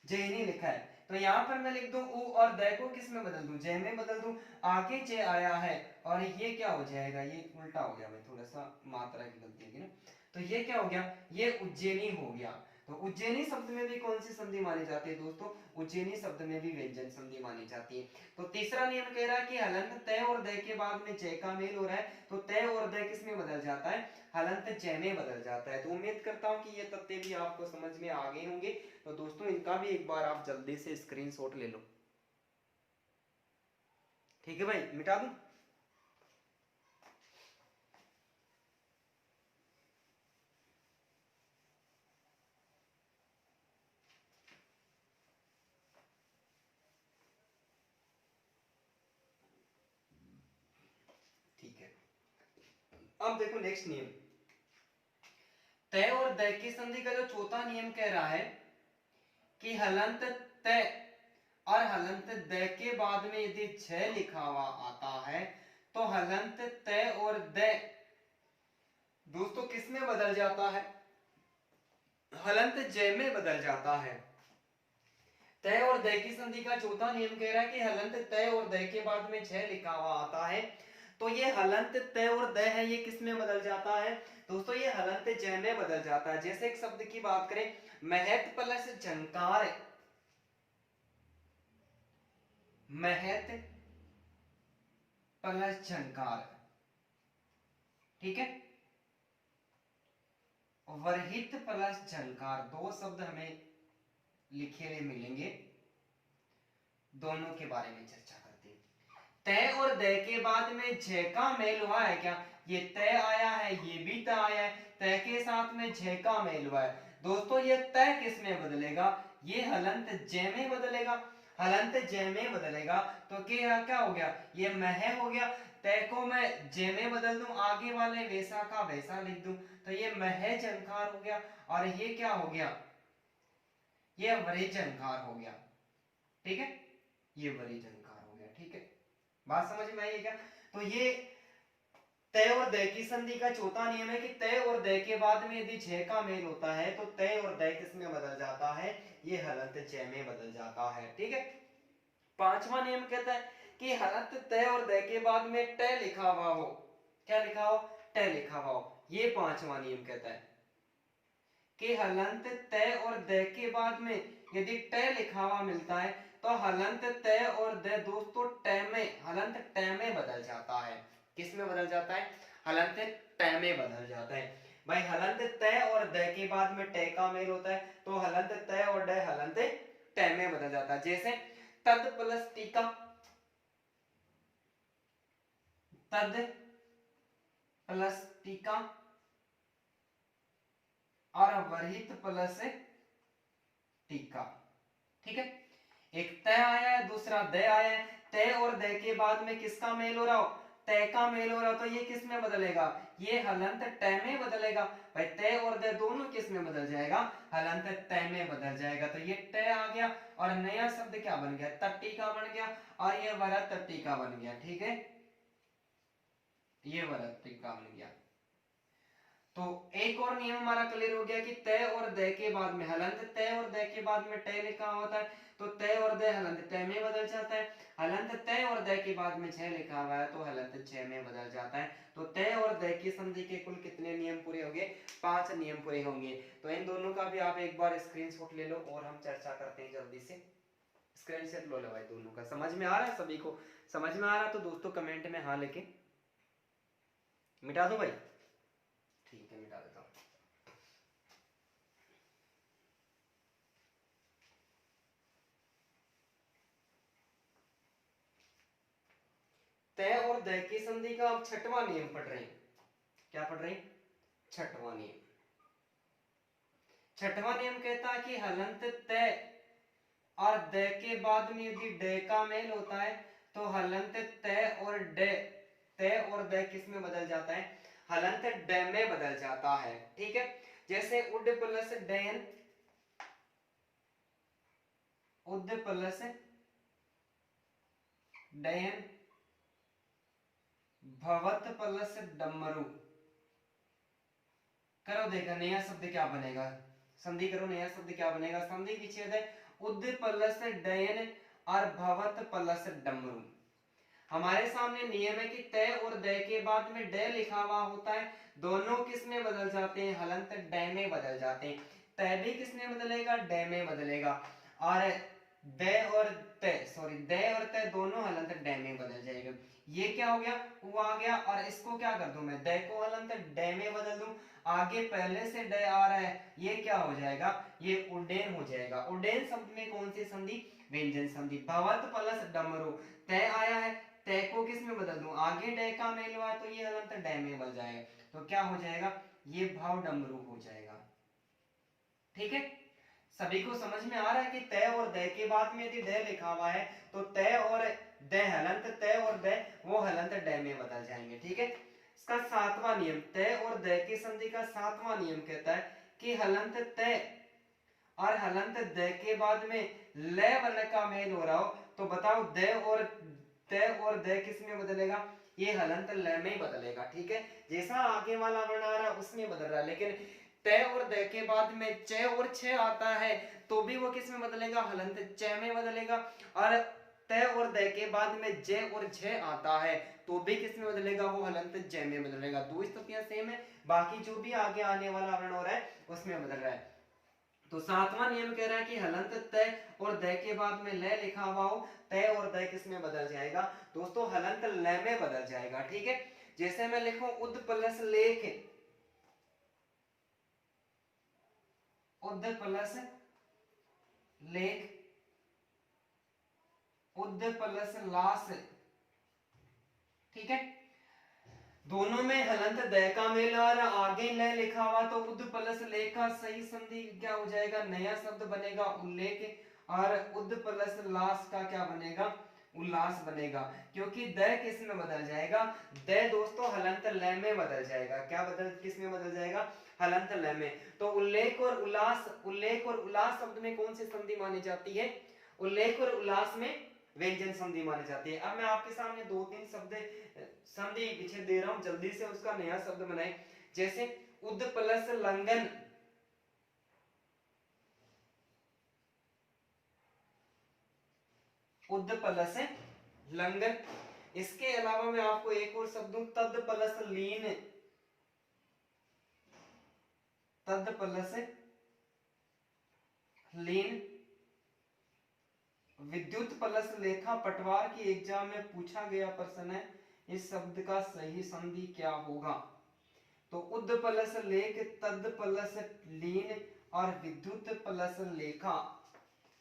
जयनी लिखा है, तो यहाँ पर मैं लिख दूं उ और द को किस में बदल दूं, जय में बदल दूं, आगे जय आया है और ये क्या हो जाएगा, ये उल्टा हो गया, मैं थोड़ा सा मात्रा की गलती होगी ना, तो ये क्या हो गया, ये उज्जैनी हो गया। तो उज्जैनी शब्द में भी कौन सी संधि मानी जाती है दोस्तों, उज्जैनी शब्द में भी व्यंजन संधि मानी जाती है। तो तीसरा नियम कह रहा है कि हलंत तय और द के बाद में जय का मेल हो रहा है तो तय और द किस में बदल जाता है, हलंत जय में बदल जाता है। तो उम्मीद करता हूं कि ये तथ्य भी आपको समझ में आ गए होंगे। तो दोस्तों इनका भी एक बार आप जल्दी से स्क्रीनशॉट ले लो। ठीक है भाई, मिटा दूं, ठीक है। अब देखो नेक्स्ट नियम, तय और द की संधि का जो चौथा नियम कह रहा है कि हलंत तय और हलंत द के बाद में यदि छ लिखा हुआ आता है तो हलंत तय और द दोस्तों किस में बदल जाता है, हलंत जय में बदल जाता है। तय और द की संधि का चौथा नियम कह रहा है कि हलंत तय और द के बाद में छ लिखा हुआ आता है तो ये हलंत तय और द है ये किस में बदल जाता है दोस्तों, ये हलंत जय में बदल जाता है। जैसे एक शब्द की बात करें, महत प्लस झंकार, महत प्लस झंकार, ठीक है, वर्हित प्लस झंकार, दो शब्द हमें लिखे हुए मिलेंगे, दोनों के बारे में चर्चा करते हैं। तय और दय के बाद में झ का मेल हुआ है क्या? ये तय आया है, ये भी तय आया है, तय के साथ में झ का मेल हुआ है। दोस्तों ये तय किस में बदलेगा? ये हलंत ज में बदलेगा। हलंत ज में बदलेगा तो क्या हो गया? ये मह हो गया। तय को मैं ज में बदल दूं, आगे वाले वैसा का वैसा लिख दूं, तो ये मह झंकार हो गया। और ये क्या हो गया? ये वरी झंकार हो गया। ठीक है, ये वरी झंकार हो गया। ठीक है, बात समझ में आई क्या? तो ये तय और दय की संधि का चौथा नियम है कि तय और दय के बाद में यदि झ का मेल होता है तो तय और दय किस में बदल जाता है? ये हलंत च में बदल जाता है। ठीक है, पांचवा नियम कहता है कि हलंत तय और दय के बाद में ट लिखा हुआ हो। क्या लिखा हो? ट लिखा हुआ हो। ये पांचवा नियम कहता है कि हलंत तय और दय के बाद में यदि ट लिखा हुआ मिलता है तो हलंत तय और दय दोस्तों ट में, हलंत ट में बदल जाता है। किस में बदल जाता है? हलंत ट में बदल जाता है। भाई हलंत तय और दय के बाद में ट का मेल होता है तो हलंत तय और दय हलंत ट में बदल जाता है। जैसे तद प्लस टीका, तद प्लस टीका और वर्हित प्लस टीका। ठीक है, एक तय आया है, दूसरा दय आया है। तय और दय के बाद में किसका मेल हो रहा हो? तय का मेल हो रहा हो तो ये किस में बदलेगा? ये हलंत ट में बदलेगा। भाई तय और दय दोनों किस में बदल जाएगा? हलंत तय में बदल जाएगा। तो ये ट आ गया और नया शब्द क्या बन गया? तट्टिका बन गया और ये वरत तट्टिका बन गया। ठीक है, ये वरत तट्टिका बन गया। तो एक और नियम हमारा क्लियर हो गया कि तय और दय के बाद में हलंत तय और दय के बाद में ट लिखा होता है तो तय और दय हलंत ट में बदल जाता है। हलंत तय और दय के बाद में छ लिखा हुआ है तो हलंत छ में बदल जाता है। तो तय और दय की संधि के कुल कितने नियम पूरे होंगे? 5 नियम पूरे होंगे। तो इन दोनों का भी आप एक बार स्क्रीनशॉट ले लो और हम चर्चा करते हैं जल्दी से। स्क्रीनशॉट लो भाई दोनों का। समझ में आ रहा है सभी को? समझ में आ रहा तो दोस्तों कमेंट में हाँ लेके मिटा दो भाई। ठीक है, मिटा देता हूँ। तय और दय की संधि का आप छठवां नियम पढ़ रहे हैं। क्या पढ़ रहे हैं? छठवां नियम। छठवां नियम कहता है कि हलंत तय और दय के बाद में यदि ड का मेल होता है तो हलंत तय और ड, तय और दय किस में बदल जाता है? हलंत ड में बदल जाता है। ठीक है, जैसे उड प्लस डयन, उद प्लस डयन, भवत प्लस डमरू। करो देखा नया शब्द क्या बनेगा? संधि करो, नया शब्द क्या बनेगा? संधि विच्छेद है उद प्लस डयन और भवत प्लस डमरू। हमारे सामने नियम है कि तय और दय के बाद में ड लिखा हुआ होता है, दोनों किस में बदल जाते हैं? हलंत ड में बदल जाते हैं। तय भी किस में बदलेगा? ड में बदलेगा। और द और तय, सॉरी द और तय दोनों हलंत ड में बदल जाएगा। ये क्या हो गया? वो आ गया और इसको क्या कर दूं मैं? द को हलंत ड में बदल दूं, आगे पहले से ड आ रहा है, ये क्या हो जाएगा? ये उड्डयन हो जाएगा। उड्डयन शब्द में कौन सी संधि? व्यंजन संधि। भवत प्लस डमरू, तय आया है, तय को किस में बदल दूं? आगे ड का मेल हुआ तो ये हलंत ड में बदल जाएगा, तो क्या हो जाएगा? ये भाव डमरू हो जाएगा। ठीक है, सभी को समझ में आ रहा है कि तय और दय के बाद में यदि ड लिखा हुआ है तो तय और द, हलंत तय और द वो हलंत ड में बदल जाएंगे। ठीक है, इसका सातवां नियम, तय और दय की संधि का सातवां नियम कहता है कि हलंत तय और हलंत द के बाद में ल वर्ण का मेल हो रहा हो तो बताओ द और तय और द किस में बदलेगा? ये हलंत ल में बदलेगा। ठीक है, जैसा आगे वाला वर्ण आ रहा है उसमें बदल रहा है, लेकिन तय और द के बाद में च और छ आता है तो भी वो किस में बदलेगा? हलंत च में बदलेगा। और तय और द के बाद में ज और झ आता है तो भी किस में बदलेगा? वो हलंत ज में बदलेगा। दो स्थितियां सेम है, बाकी जो भी आगे आने वाला वर्ण हो रहा है उसमें बदल रहा है। तो सातवां नियम कह रहा है कि हलंत तय और द के बाद में ल लिखा हुआ हो, तय और द किस में बदल जाएगा? दोस्तों हलंत ल में बदल जाएगा। ठीक है, जैसे मैं लिखूं उद प्लस लेख, उद प्लस लेख, उद प्लस लास, ठीक है। दोनों में हलंत द का मेल और आगे ल लिखा हुआ तो उद प्लस ले का सही संधि क्या हो जाएगा, नया शब्द बनेगा उल्लेख, और उद प्लस लास का क्या बनेगा, उल्लास बनेगा, क्योंकि द किस में बदल जाएगा, द दोस्तों हलंत ल में बदल जाएगा। क्या बदल, किस में बदल जाएगा, हलंत ल में। तो उल्लेख और उल्लास, उल्लेख और उल्लास शब्द में कौन सी संधि मानी जाती है, उल्लेख और उल्लास में व्यंजन संधि मानी जाती है। अब मैं आपके सामने दो तीन शब्द संधि विच्छेद दे रहा हूं, जल्दी से उसका नया शब्द बनाए। जैसे उद प्लस लंघन, उद प्लस लंघन। इसके अलावा मैं आपको एक और शब्द दूं, तद प्लस लीन, तद प्लस लीन। विद्युत प्लस लेखा, पटवार की एग्जाम में पूछा गया प्रश्न है, इस शब्द का सही संधि क्या होगा। तो उद प्लस लेख, तद प्लस लीन और विद्युत प्लस लेखा।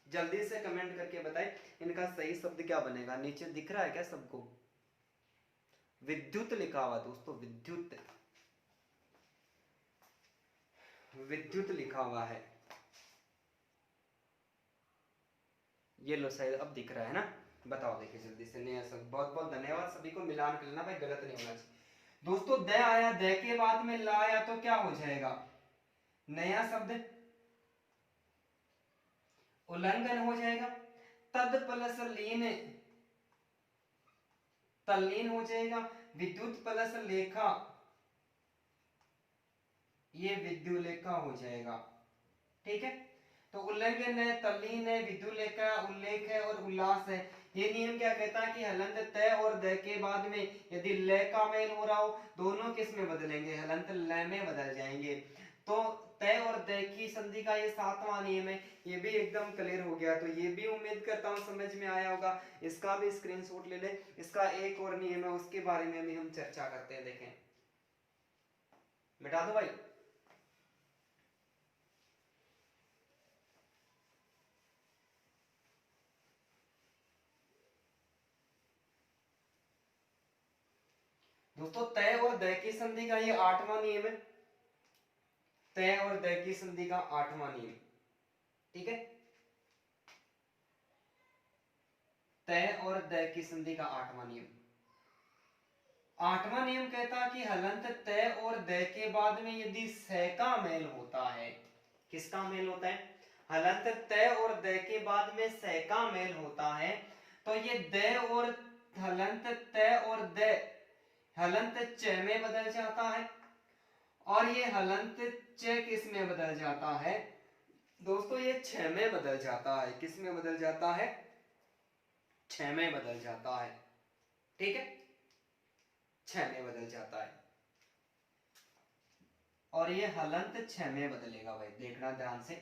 जल्दी से कमेंट करके बताएं इनका सही शब्द क्या बनेगा। नीचे दिख रहा है क्या सबको, विद्युत लिखा हुआ दोस्तों, विद्युत, विद्युत लिखा हुआ है। ये लो शायद अब दिख रहा है ना, बताओ देखिए जल्दी से नया शब्द। बहुत बहुत धन्यवाद सभी को, मिलान कर लेना भाई, गलत नहीं होना चाहिए दोस्तों। द आया, द के बाद में ला आया तो क्या हो जाएगा, नया शब्द उल्लंघन हो जाएगा। तद प्लस लीन, तल्लीन हो जाएगा। विद्युत प्लस लेखा, ये विद्युलेखा हो जाएगा, ठीक है। तो उल्लंघन है, तल्लीन है, विद्युलेखा, उल्लेख है और उल्लास है। ये नियम क्या कहता है कि हलंत त और द के बाद में यदि ल का मेल हो रहा हो, दोनों किस में बदलेंगे, हलंत ल में बदल जाएंगे। तो त और द की संधि का ये 7वां नियम है, ये भी एकदम क्लियर हो गया। तो ये भी उम्मीद करता हूँ समझ में आया होगा, इसका भी स्क्रीनशॉट ले ले। इसका एक और नियम है, उसके बारे में भी हम चर्चा करते हैं। देखें, मिटा दो भाई। दोस्तों तय और द की संधि का ये 8वां नियम है, तय और द की संधि का 8वां नियम, ठीक है। तय और द की संधि का 8वां नियम, 8वां नियम कहता कि हलंत तय और द के बाद में यदि स का मेल होता है, किसका मेल होता है, हलंत तय और द के बाद में स का मेल होता है, तो ये द और हलंत तय और द हलंत च में बदल जाता है, और ये हलंत च किस में बदल जाता है दोस्तों, ये छ में बदल जाता है। किस में बदल जाता है, छ में बदल जाता है, ठीक है, छ में बदल जाता है। और ये हलंत छ में बदलेगा भाई, देखना ध्यान से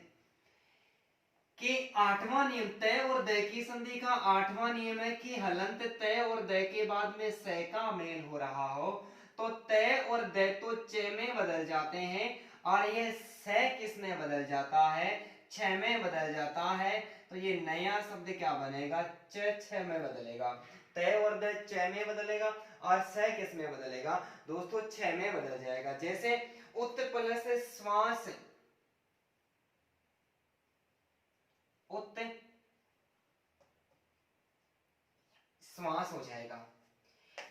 कि 8वां नियम तय और द की संधि का 8वां नियम है कि हलंत तय और द के बाद में स का मेल हो रहा हो, तो तय और द तो च में बदल जाते हैं, और ये स किस में बदल जाता है, छ में बदल जाता है। तो ये नया शब्द क्या बनेगा, छ में बदलेगा। तय और द छ में बदलेगा और स किस में बदलेगा दोस्तों, छ में बदल जाएगा। जैसे उत प्लस श्वास, उत श्वास हो जाएगा।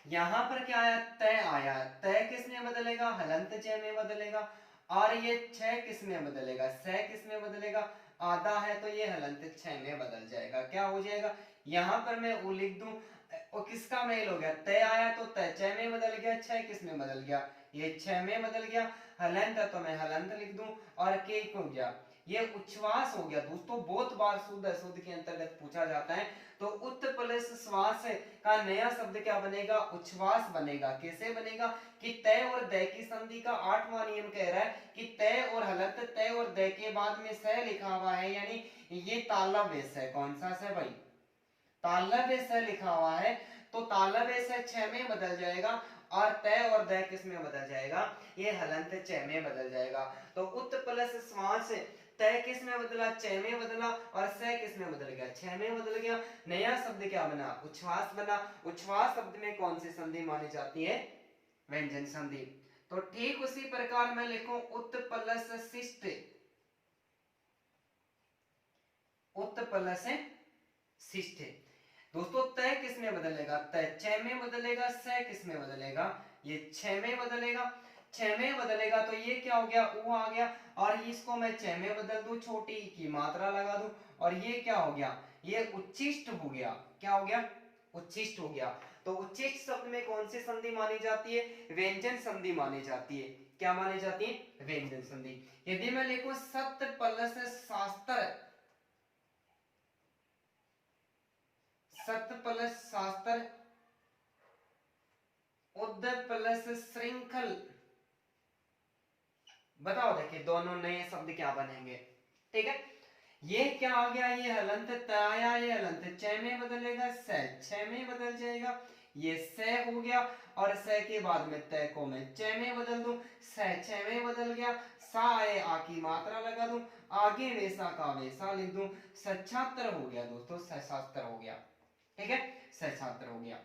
यहां पर क्या आया, तय आया, तय किस में बदलेगा, हलंत च में बदलेगा, और ये छ किस में बदलेगा, स किस में बदलेगा, आधा है तो ये हलंत छ में बदल जाएगा। क्या हो जाएगा, यहां पर मैं वो लिख दूं, और किसका मेल हो गया, तय आया तो तय छ में बदल गया, छ किस में बदल गया, ये छ में बदल गया। हलंत तो मैं हलंत लिख दूं, और के हो गया, ये उच्छ्वास हो गया दोस्तों। बहुत बार शुद्ध अशुद्ध के अंतर्गत पूछा जाता है। तो उत प्लस श्वास का नया शब्द क्या बनेगा, उच्छ्वास बनेगा। कैसे बनेगा कि तय और द की संधि का 8वां नियम कह रहा है कि तय और हलंत तय और द के बाद में स लिखा हुआ है, यानी ये तालव्य स, कौन सा स भाई, तालव्य स लिखा हुआ है, तो तालव्य स छ में बदल जाएगा, और तय और द किस में बदल जाएगा, ये हलंत च में बदल जाएगा। तो उत प्लस श्वास तय किस में बदला, च में बदला, और स किस में बदल गया, छ में बदल गया। नया शब्द क्या बना, उच्छ्वास बना। उच्छ्वास शब्द में कौन सी संधि मानी जाती है, व्यंजन संधि। तो ठीक उसी प्रकार मैं लिखूं उत प्लस शिष्ट, उत प्लस शिष्ट। दोस्तों तय किस में बदलेगा, तय छ में बदलेगा, स किस में बदलेगा, ये छ में बदलेगा। छ में बदलेगा तो ये क्या हो गया, ऊ आ गया, और इसको मैं छ में बदल दूं, छोटी की मात्रा लगा दूं, और ये क्या हो गया, ये उच्चिष्ट हो गया। क्या हो गया, उच्चिष्ट हो गया। तो उच्चिष्ट शब्द में कौन सी संधि मानी जाती है, व्यंजन संधि मानी जाती है। क्या मानी जाती है, व्यंजन संधि। यदि मैं लिखूं सत प्लस शास्त्र, सत प्लस शास्त्र, उद प्लस श्रृंखल, बताओ देखिए दोनों नए शब्द क्या बनेंगे। ठीक है, ये क्या आ गया, ये हलंत त आया, ये हलंत च में बदलेगा, स छ में बदल जाएगा, ये स हो गया, और स के बाद में तय को मैं च में बदल दूं, स छ में बदल गया, सा आए आ की मात्रा लगा दूं, आगे वैसा का वैसा लिख दूं, सच्छात्र हो गया दोस्तों, सशास्त्र हो गया। ठीक है, सच्छात्र हो गया।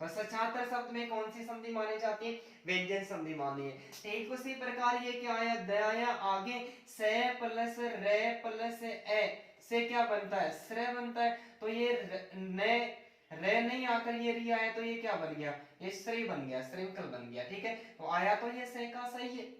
तो सच्छात्र शब्द में कौन सी संधि मानी जाती है, व्यंजन संधि मानी है। ठीक उसी प्रकार ये क्या आया, द आया, आगे स प्लस रे प्लस ए से क्या बनता है, श्र बनता है। तो ये न रे नहीं आकर ये री आया, तो ये क्या बन गया, ये श्री बन गया, श्रृंखल बन गया। ठीक है, तो आया तो ये स का सही है।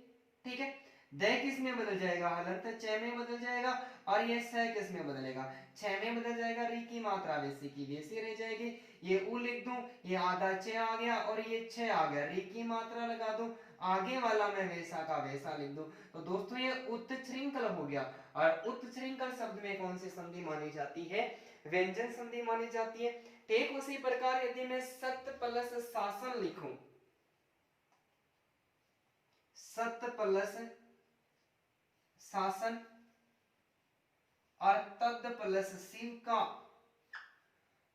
ठीक है, द किस में बदल जाएगा, हलंत च में बदल जाएगा, और ये स किस में बदलेगा, छ में बदल जाएगा, री की मात्रा वैसी की वैसी रह जाएगी। ये उ लिख दूं, ये आधा च आ गया, और ये छ आ गया, री की मात्रा लगा दूं, आगे वाला मैं वैसा का वैसा लिख दूं। तो दोस्तों ये उत्श्रृंखल हो गया। और उत्श्रृंखल शब्द में कौन सी संधि मानी जाती है, व्यंजन संधि मानी जाती है। ठीक उसी प्रकार यदि मैं सत प्लस शासन लिखूं, सत प्लस शासन, और तद प्लस शिव का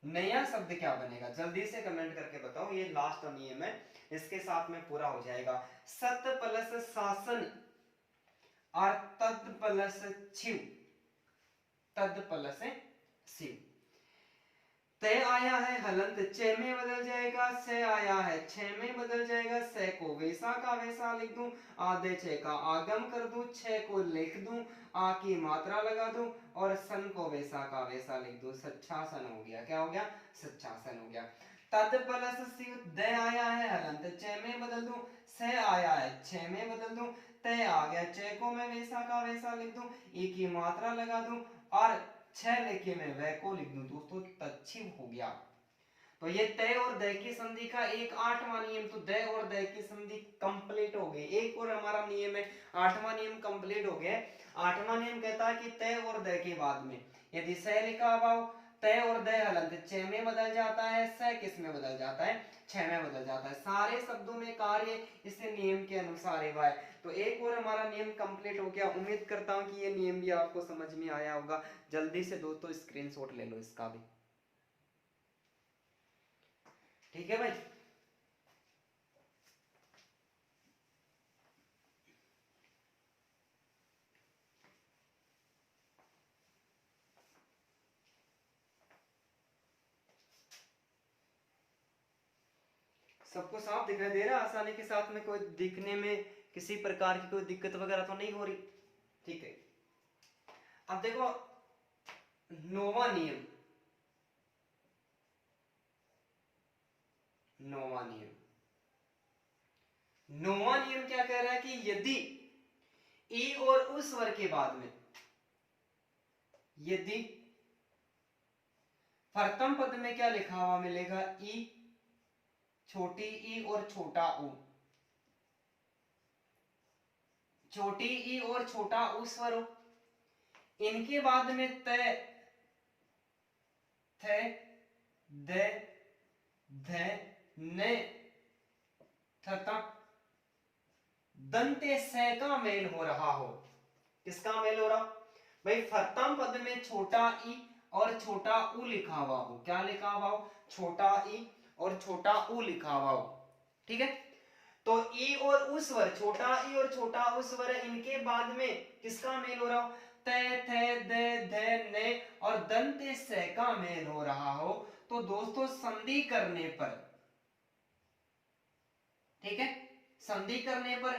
नया शब्द क्या बनेगा, जल्दी से कमेंट करके बताओ। ये लास्ट नियम है, इसके साथ में पूरा हो जाएगा। सत प्लस शासन और तद प्लस शिव, तद प्लस शिव। तय आया है हलंत च में बदल जाएगा, स आया है छ में बदल जाएगा, स को वैसा का वैसा लिख दूं, आधे छ का आगम कर दूं, छ को लिख दूं, आ की मात्रा लगा दूं, और सन को वैसा का वैसा लिख दूं, सच्छासन हो गया। क्या हो गया, सच्छासन हो गया। तद प्लस शिव, द आया है हलंत च में बदल दूं, स आया है छ में बदल दूं, तय आ गया छ को मैं वैसा का वैसा लिख दूं, ई की मात्रा लगा दूं, और छह लेके मैं वह को लिख दूं दोस्तों, तच्छिव हो गया। तो ये तय और दय की संधि का एक आठवां नियम, तो दय और दय की संधि कंप्लीट हो गई। एक और हमारा नियम है, आठवां नियम कंप्लीट हो गया। आठवां नियम कहता है कि तय और दय के बाद में यदि स लिखा हुआ हो, तय और दय हलंत छ में बदल जाता है, स किस में बदल जाता है, छ में बदल जाता है। सारे शब्दों में कार्य इस नियम के अनुसार है। तो एक और हमारा नियम कंप्लीट हो गया। उम्मीद करता हूं कि ये नियम भी आपको समझ में आया होगा। जल्दी से दोस्तों स्क्रीनशॉट ले लो इसका भी। ठीक है भाई, सबको साफ दिखाई दे रहा है आसानी के साथ में, कोई दिखने में किसी प्रकार की कोई दिक्कत वगैरह तो नहीं हो रही। ठीक है, अब देखो नौवां नियम, नौवां नियम, नौवां नियम क्या कह रहा है कि यदि ई और उस स्वर के बाद में, यदि प्रथम पद में क्या लिखा हुआ मिलेगा, ई, छोटी ई और छोटा ऊ, छोटी ई और छोटा ऊ स्वर हो, इनके बाद में त, थ, द, ध, न तथा दंते स का मेल हो रहा हो। किसका मेल हो रहा भाई, प्रथम पद में छोटा ई और छोटा ऊ लिखा हुआ हो। क्या लिखा हुआ हो, छोटा ई और छोटा ऊ लिखा हुआ हो। ठीक है, तो ई और उ स्वर, छोटा ई और छोटा उ स्वर, इनके बाद में किसका मेल हो रहा हो, ते थे दे धे ने और दंते से का मेल हो रहा हो तो दोस्तों संधि करने पर, ठीक है, संधि करने पर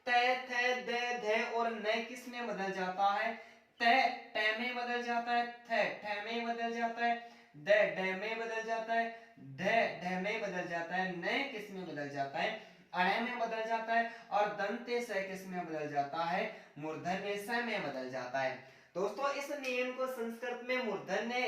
ते थे दे धे और ने किस में बदल जाता है, ते टे में बदल जाता है, थे ठे में बदल जाता है, दे डे में बदल जाता है, धे ढे में बदल जाता है, ने किस में बदल जाता है, अणे में बदल जाता है और दंते से किस में बदल जाता है, मूर्धन्य स में बदल जाता है। दोस्तों इस नियम को संस्कृत में मूर्धन्य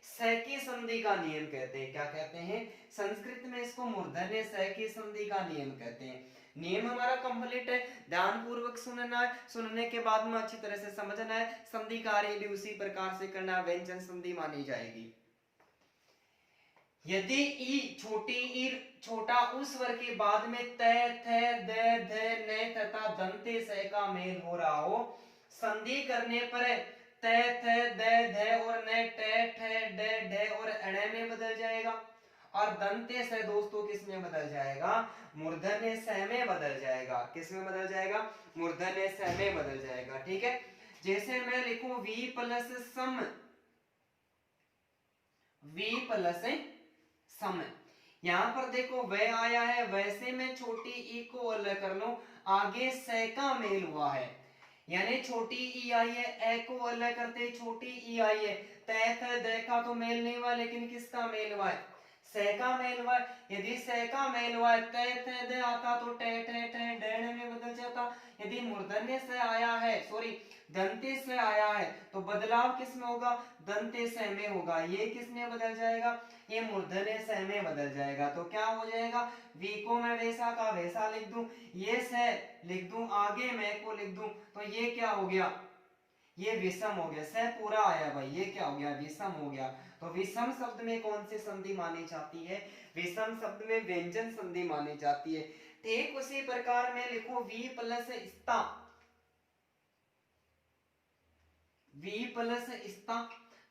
स की संधि का नियम कहते हैं। क्या कहते हैं? संस्कृत में इसको मूर्धन्य स की संधि का नियम कहते हैं। नियम हमारा कंप्लीट है, ध्यान पूर्वक सुनना है, सुनने के बाद में अच्छी तरह से समझना है, संधि कार्य भी उसी प्रकार से करना, व्यंजन संधि मानी जाएगी। यदि ई छोटी ई छोटा उस स्वर के बाद में ते थे दे धे ने तथा दंते से का मेल हो रहा हो, संधि करने पर ते थे दे धे और ने टे ठे डे ढे और अणे में बदल जाएगा और दंते से दोस्तों किस में बदल जाएगा, मूर्धन्य स में बदल जाएगा। किस में बदल जाएगा? मूर्धन्य स में बदल जाएगा। ठीक है, जैसे मैं लिखूं वी प्लस सम, वी प्लस सम, यहां पर देखो वे आया है, वैसे मैं छोटी ई को अलग कर लूं, आगे से का मेल हुआ है, यानी छोटी ई आई है, ए को अलग करते छोटी ई आई है, तय थे देखा तो मेल नहीं हुआ, लेकिन किसका मेल हुआ है, से का मेल हुआ है। यदि से का मेल हुआ है, तय थे दे आता तो टे टे टे डेढ़ में बदल जाता। यदि मूर्धन्य से आया है, सॉरी दंते से आया है, तो बदलाव किस में होगा, दंते से में होगा। ये किस में बदल जाएगा, ये मूर्धन्य से में बदल जाएगा। तो क्या हो जाएगा, वी को मैं वैसा का वैसा लिख दूं, ये से लिख दूं, आगे मैं को लिख दूं, तो ये क्या हो गया, ये विषम हो गया। से पूरा आया भाई, ये क्या हो गया, विषम हो गया। तो विषम शब्द में कौन सी संधि मानी जाती है, विषम शब्द में व्यंजन संधि मानी जाती है। ठीक उसी प्रकार में लिखो वी प्लस स्ता, वी प्लस स्ता,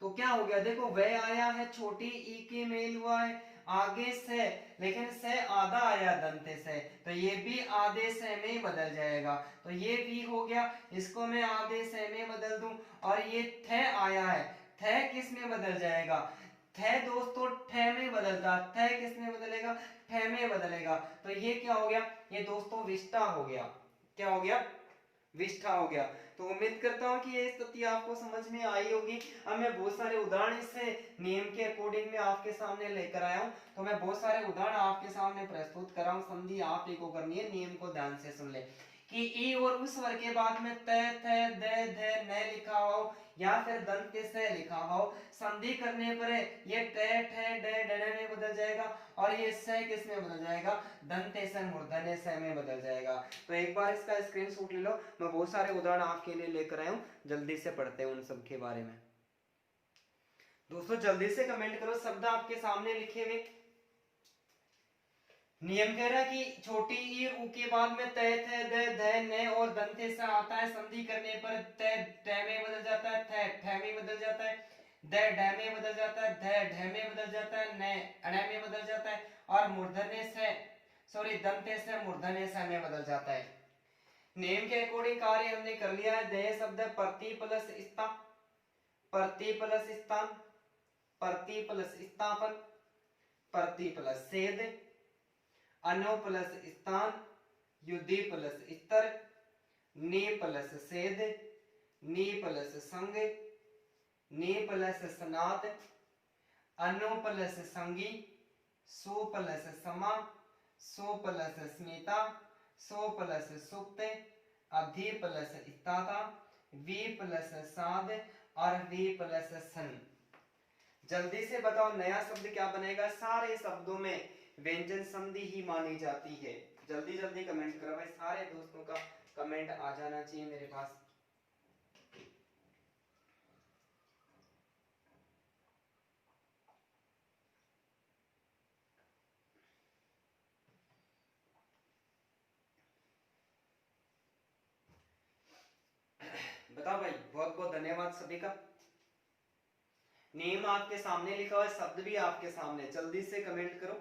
तो क्या हो गया, देखो वे आया है, छोटी ई के मेल हुआ है, आगे से, लेकिन से आधा आया दंते से, तो ये भी आधे से में बदल जाएगा। तो ये भी हो गया, इसको मैं आधे से में बदल दूं, और ये थे आया है, थे किस में बदल जाएगा, थे दोस्तों ठे में बदलता, थे किस में बदलेगा, ठे में बदलेगा। तो ये क्या हो गया, ये दोस्तों विष्टा हो गया। क्या हो गया, विष्ठा हो गया। तो उम्मीद करता हूं कि ये स्थिति आपको समझ में आई होगी। अब मैं बहुत सारे उदाहरण इससे नियम के अकॉर्डिंग में आपके सामने लेकर आया हूं, तो मैं बहुत सारे उदाहरण आपके सामने प्रस्तुत कर रहा हूं। संधि आप ही को करनी है, नियम को ध्यान से सुन ले कि ई और उस स्वर के बाद में ते थे दे धे ने लिखा हुआ हो या फिर दंत से लिखा हुआ हो, संधि करने पर ये टे ठे डे डे में बदल जाएगा और ये से किस में बदल जाएगा, दंते से मूर्धन्य से में बदल जाएगा। तो एक बार इसका स्क्रीनशॉट ले लो, मैं बहुत सारे उदाहरण आपके लिए लेकर आया हूं, जल्दी से पढ़ते हैं उन सब के बारे में। दोस्तों जल्दी से कमेंट करो, शब्द आपके सामने लिखे हुए। नियम कह रहा है कि छोटी ई ऊ के बाद में ते थे दे धे ने और दंते से आता है, संधि करने पर ते टे में बदल जाता है, थे ठे में बदल जाता है, दे ढे में बदल जाता है, धे ढे में बदल जाता है, ने अणे में बदल जाता है और मूर्धन्य से, सॉरी दंते से मूर्धन्य से में बदल जाता है। नेम के अकॉर्डिंग कार्य हमने कर लिया है। देह शब्द प्रति प्लस स्था, प्रति प्लस स्थान, प्रति प्लस स्थापन, प्रति प्लस सेद, अनो प्लस स्थान, युद्धि प्लस स्तर, नी प्लस सेद, नी प्लस संग, नी प्लस सनात, अनो प्लस संगी, सो प्लस समा, सो प्लस स्मिता, सो प्लस सुक्त, अधि प्लस इत्ताता, वी प्लस साध और वी प्लस सन। जल्दी से बताओ नया शब्द क्या बनेगा। सारे शब्दों में व्यंजन संधि ही मानी जाती है। जल्दी जल्दी कमेंट करो भाई, सारे दोस्तों का कमेंट आ जाना चाहिए मेरे पास। बताओ भाई, बहुत बहुत धन्यवाद सभी का। नेम आपके सामने लिखा हुआ है, शब्द भी आपके सामने, जल्दी से कमेंट करो,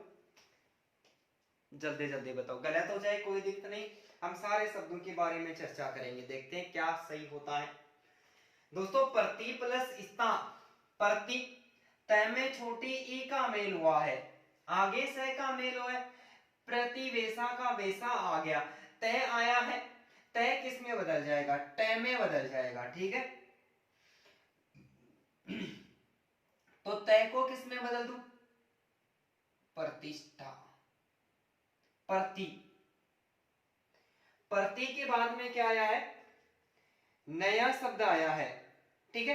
जल्दी जल्दी बताओ, गलत हो जाए कोई दिक्कत नहीं, हम सारे शब्दों के बारे में चर्चा करेंगे, देखते हैं क्या सही होता है। दोस्तों प्रति प्लस स्था, प्रति तय में छोटी ई का मेल हुआ है, आगे से का मेल हुआ है, प्रति वेसा का वेसा आ गया, तय आया है, तय किस में बदल जाएगा, तय में बदल जाएगा। ठीक है, तो तय को किस में बदल दूं, प्रतिष्ठा, प्रति, प्रति के बाद में क्या आया है, नया शब्द आया है। ठीक है,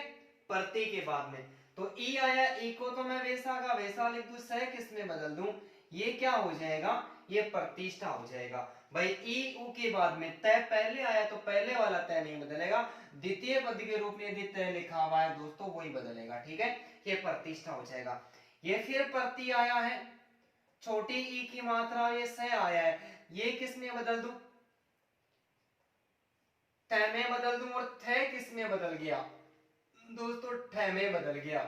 प्रति के बाद में तो ई आया, ई को तो मैं वैसा का वैसा लिख दूं, सह किस में बदल दूं, ये क्या हो जाएगा, ये प्रतिष्ठा हो जाएगा। भाई ई उ के बाद में तय पहले आया तो पहले वाला तय नहीं बदलेगा, द्वितीय पद के रूप में यदि तय लिखा हुआ है दोस्तों वही बदलेगा। ठीक है, ये प्रतिष्ठा हो जाएगा। ये फिर प्रति आया है, छोटी ई की मात्रा, ये सह आया है, ये किस में बदल दूं, तय में बदल दूं, और थ किस में बदल गया दोस्तों, ठ में बदल गया,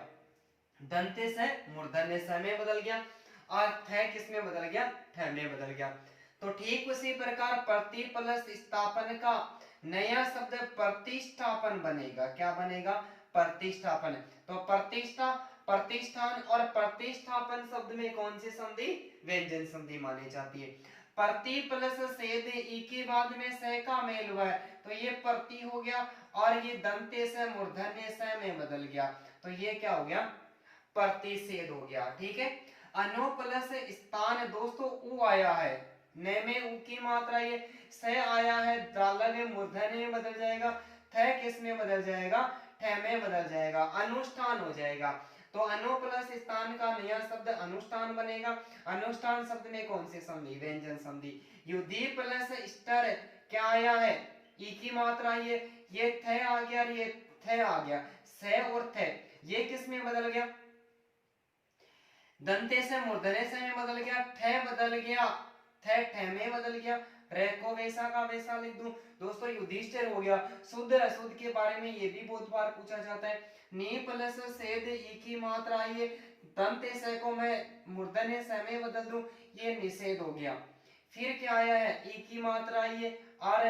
दंते से मूर्धन्य स में बदल गया, और थ किस में बदल गया, ठ में बदल गया। तो ठीक उसी प्रकार प्रति प्लस स्थापन का नया शब्द प्रतिष्ठापन बनेगा। क्या बनेगा, प्रतिष्ठापन। तो प्रतिष्ठा, प्रतिष्ठान और प्रतिष्ठापन शब्द में कौन सी संधि, व्यंजन संधि मानी जाती है। प्रति प्लस सेद ई के बाद में स का मेल हुआ है तो ये प्रति हो गया, और ये दंते से मूर्धन्य स में बदल गया तो ये क्या हो गया, प्रतिषेध हो गया। ठीक है, अनु प्लस स्थान दोस्तों उ आया है, न में उ की मात्रा, ये स आया है, दालव्य मूर्धन्य में बदल जाएगा, थ किस में बदल जाएगा, ठ में बदल जाएगा, अनुष्ठान हो जाएगा। तो अनु प्लस स्थान का नया शब्द अनुष्ठान बनेगा। अनुष्ठान शब्द में कौन सी संधि, व्यंजन संधि। युद्धि प्लस स्टर क्या आया है, ई की मात्रा, ये थ आ गया, ये थ आ गया, स और थ ये किस में बदल गया, दंते से मूर्धन्य से में बदल गया, ठ बदल गया, ठ में बदल गया, रे को वैसा का वैसा लिख दूं दोस्तों, युधिष्ठिर हो गया। शुद्ध अशुद्ध के बारे में ये भी बहुत बार पूछा जाता है। नी प्लस सेद ई की मात्रा, ये दंते से को मैं मूर्धन्य से में बदल दूं, ये निषेध हो गया। फिर क्या आया है, ई की मात्रा, ये और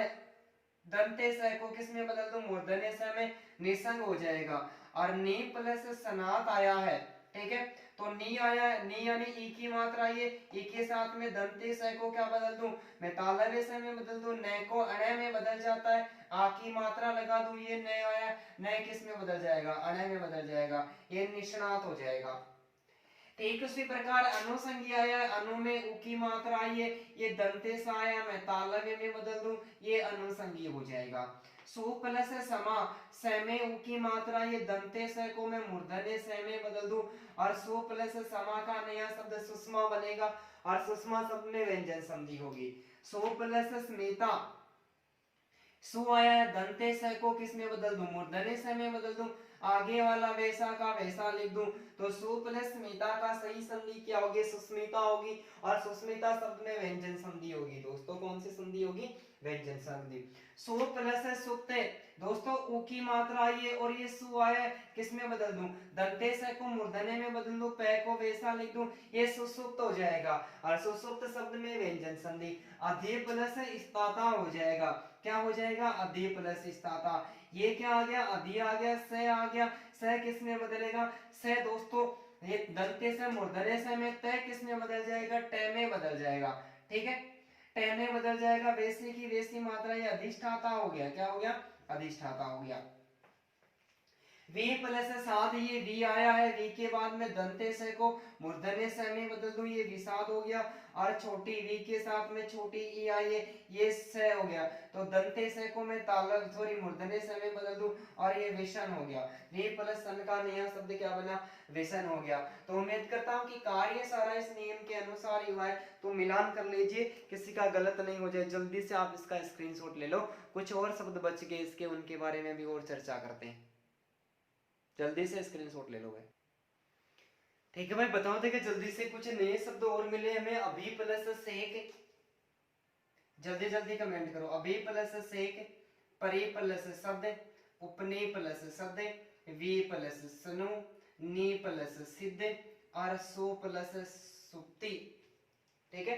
दंते से को किस में बदल दूं, मूर्धन्य से में, निसंग हो जाएगा। और नी प्लस सनात आया है। ठीक है, तो नी आया, नी यानी ई की मात्रा, ये ई के साथ में दंते से को क्या बदल दूं, मैं तालव्य से में बदल दूं, न को अण में बदल जाता है, आ की मात्रा लगा दूं, ये न आया, न किस में बदल जाएगा, अण में बदल जाएगा, ये निष्णात हो जाएगा। ठीक उसी प्रकार अनुसंज्ञा आया, अनु में उ की मात्रा आई है, ये दंते से आया, मैं तालव्य में बदल दूं, ये अनुसंज्ञा हो जाएगा। सु प्लस समा, स में उ की मात्रा, ये दंते से को मैं मूर्धन्य से में बदल दूं, और सु प्लस समा का नया शब्द सुषमा बनेगा, और सुषमा शब्द में व्यंजन संधि होगी। सु प्लस स्मिता, सु आया, दंते से को किस में बदल दूं, मूर्धन्य से में बदल दूं, आगे वाला वैसा का वैसा लिख दूं, तो सु प्लस स्मिता का सही संधि क्या होगी, सुस्मिता होगी, और सुस्मिता शब्द में व्यंजन संधि होगी। दोस्तों कौन सी संधि होगी, व्यंजन संधि। सु प्लस सुक्त दोस्तों उ की मात्रा ये, और ये सु आया, किस में बदल दूं, दंते से को मूर्धन्य में बदल दूं, पै को वैसा लिख दूं, ये सुसुप्त हो जाएगा, और सुसुप्त शब्द में व्यंजन संधि। अधि प्लस स्ताता हो जाएगा, क्या हो जाएगा, अधि प्लस स्ताता, ये क्या आ गया, अधि आ गया, स आ गया, स किस में बदलेगा, स दोस्तों ये दंते से मूर्धन्य से में, तय किस में बदल जाएगा, ट में बदल जाएगा। ठीक है, ट में बदल जाएगा, वैसे की वैसी मात्रा, ये अधिष्ठाता हो गया, क्या हो गया, अधिष्ठाता हो गया। वी प्लस साथ, ये वी आया है, वी के बाद में दंते से को मूर्धन्य से में बदल दूं, ये विषाद हो गया, और छोटी वी के साथ में छोटी ई आई है, ये स हो गया, तो दंते से को मैं तालव सॉरी मूर्धन्य से में बदल दूं, और ये विषण हो गया। वी प्लस सन का नया शब्द क्या बना, विषण हो गया। तो उम्मीद करता हूं कि कार्य सारा इस नियम के अनुसार ही हुआ है, तो मिलान कर लीजिए, किसी का गलत नहीं हो जाए। जल्दी से आप इसका स्क्रीनशॉट ले लो, कुछ और शब्द बच गए इसके, उनके बारे में भी और चर्चा करते हैं। जल्दी से स्क्रीनशॉट ले लो भाई। ठीक है भाई, बताओ थे कि जल्दी से कुछ नए शब्द और मिले हमें। अभी प्लस सेक, जल्दी जल्दी कमेंट करो। अभी प्लस सेक, परि प्लस सद, उपने प्लस सद, we plus Sonu, knee plus सिद्ध, और सु प्लस सुप्ति। ठीक है,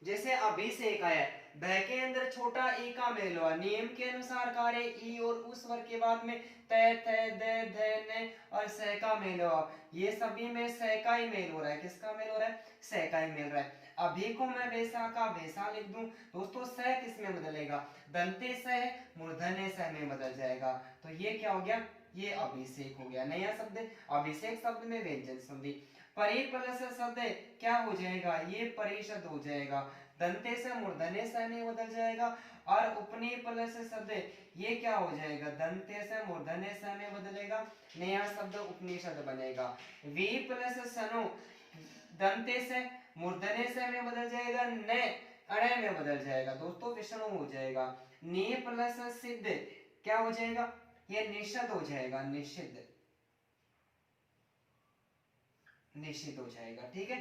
जैसे अभिषेक है, भ के अंदर छोटा ई का मेल हुआ, नियम के अनुसार कार्य ई और उस स्वर के बाद में त थ द ध न और स का मेल हुआ, ये सभी में स का ही मेल हो रहा है। किसका मेल हो रहा है? स का ही मेल रहा है। अभी को मैं वैसा का वैसा लिख दूं दोस्तों, स किस में बदलेगा? दंते स मूर्धन्य स में बदल जाएगा। तो ये क्या हो गया? ये अभिषेक हो गया। नया शब्द अभिषेक शब्द में व्यंजन संधि। परे प्लस शब्द क्या हो जाएगा? ये परिषद हो जाएगा, दंते से मूर्धन्य स में बदल जाएगा। और उपनी प्लस शब्द ये क्या हो जाएगा? दंते से मूर्धन्य स में बदलेगा, नया शब्द उपनिषद बनेगा। वी प्लस सनो दंते से मूर्धन्य स में बदल जाएगा, न अणय में बदल जाएगा दोस्तों, विष्णु हो जाएगा। नी प्लस सिद्ध क्या हो जाएगा? ये निषद हो जाएगा, निषिद्ध, निश्चित हो जाएगा। ठीक है।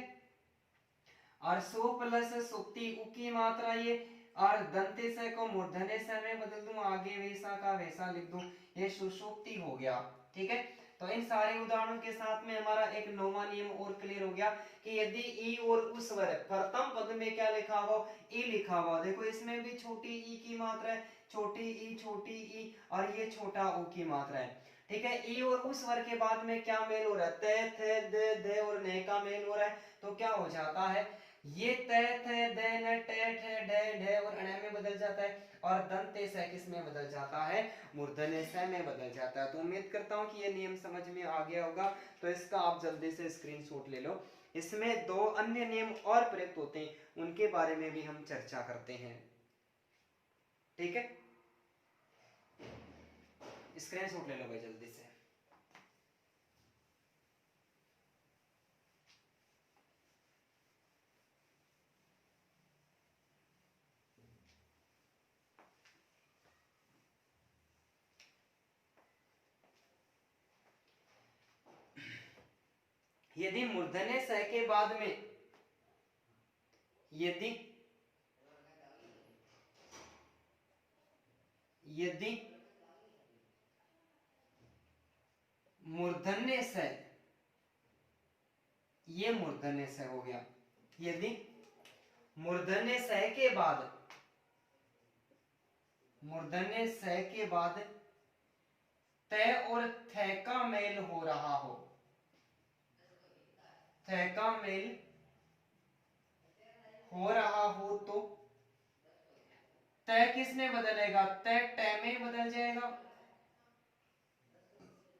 और सो प्लस सुक्ति उ की मात्रा ये, और दंते से को मूर्धन्य से में बदल दूं, आगे वैसा का वैसा लिख दूं, ये सुषुप्ति हो गया। ठीक है। तो इन सारे उदाहरणों के साथ में हमारा एक नौवां नियम और क्लियर हो गया कि यदि ई और उस स्वर प्रथम पद में क्या लिखा हुआ? ई लिखा हुआ। देखो इसमें भी छोटी ई की मात्रा है, छोटी ई और ये छोटा ऊ की मात्रा है। ठीक है। ई और उस स्वर के बाद में क्या मेल हो रहा है? त थ द और न का मेल हो रहा है। तो क्या हो जाता है? ये त थ द न ट ठ ड ढ और अण में बदल जाता है, और दंते स किस में बदल जाता है? मूर्धन्य स में बदल जाता है। तो उम्मीद करता हूं कि ये नियम समझ में आ गया होगा। तो इसका आप जल्दी से स्क्रीनशॉट ले लो। इसमें दो अन्य नियम और प्रयुक्त होते हैं, उनके बारे में भी हम चर्चा करते हैं। ठीक है। स्क्रीनशॉट ले लो भाई जल्दी से। यदि मूर्धन्य स के बाद में यदि यदि मूर्धन्य स, ये मूर्धन्य स हो गया। यदि मूर्धन्य स के बाद मूर्धन्य स के बाद त और थ का मेल हो रहा हो, थ का मेल हो रहा हो, तो त किस में बदलेगा? त ट में बदल जाएगा,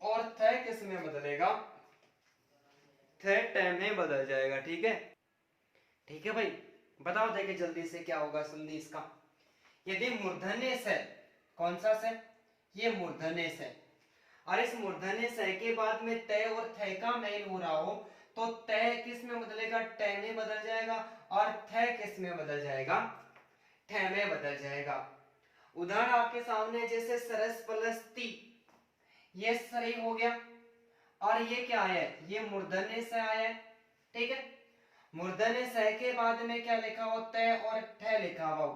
और थ किस में बदलेगा? थ ट में बदल जाएगा। ठीक है। ठीक है भाई, बताओ देखिए जल्दी से क्या होगा संधि इसका। यदि मूर्धन्य स, कौन सा स? ये मूर्धन्य स, और इस मूर्धन्य स के बाद में त और थ का मेल हो रहा हो, तो त किस में बदलेगा? ट में बदल जाएगा, और थ किस में बदल जाएगा? ठ में बदल जाएगा। उदाहरण आपके सामने, जैसे सरस प्लस ती, ये सरी हो गया, और ये क्या है? ये मूर्धन्य स आया है। ठीक है। मूर्धन्य स के बाद में क्या लिखा हुआ? त और ठ लिखा हुआ।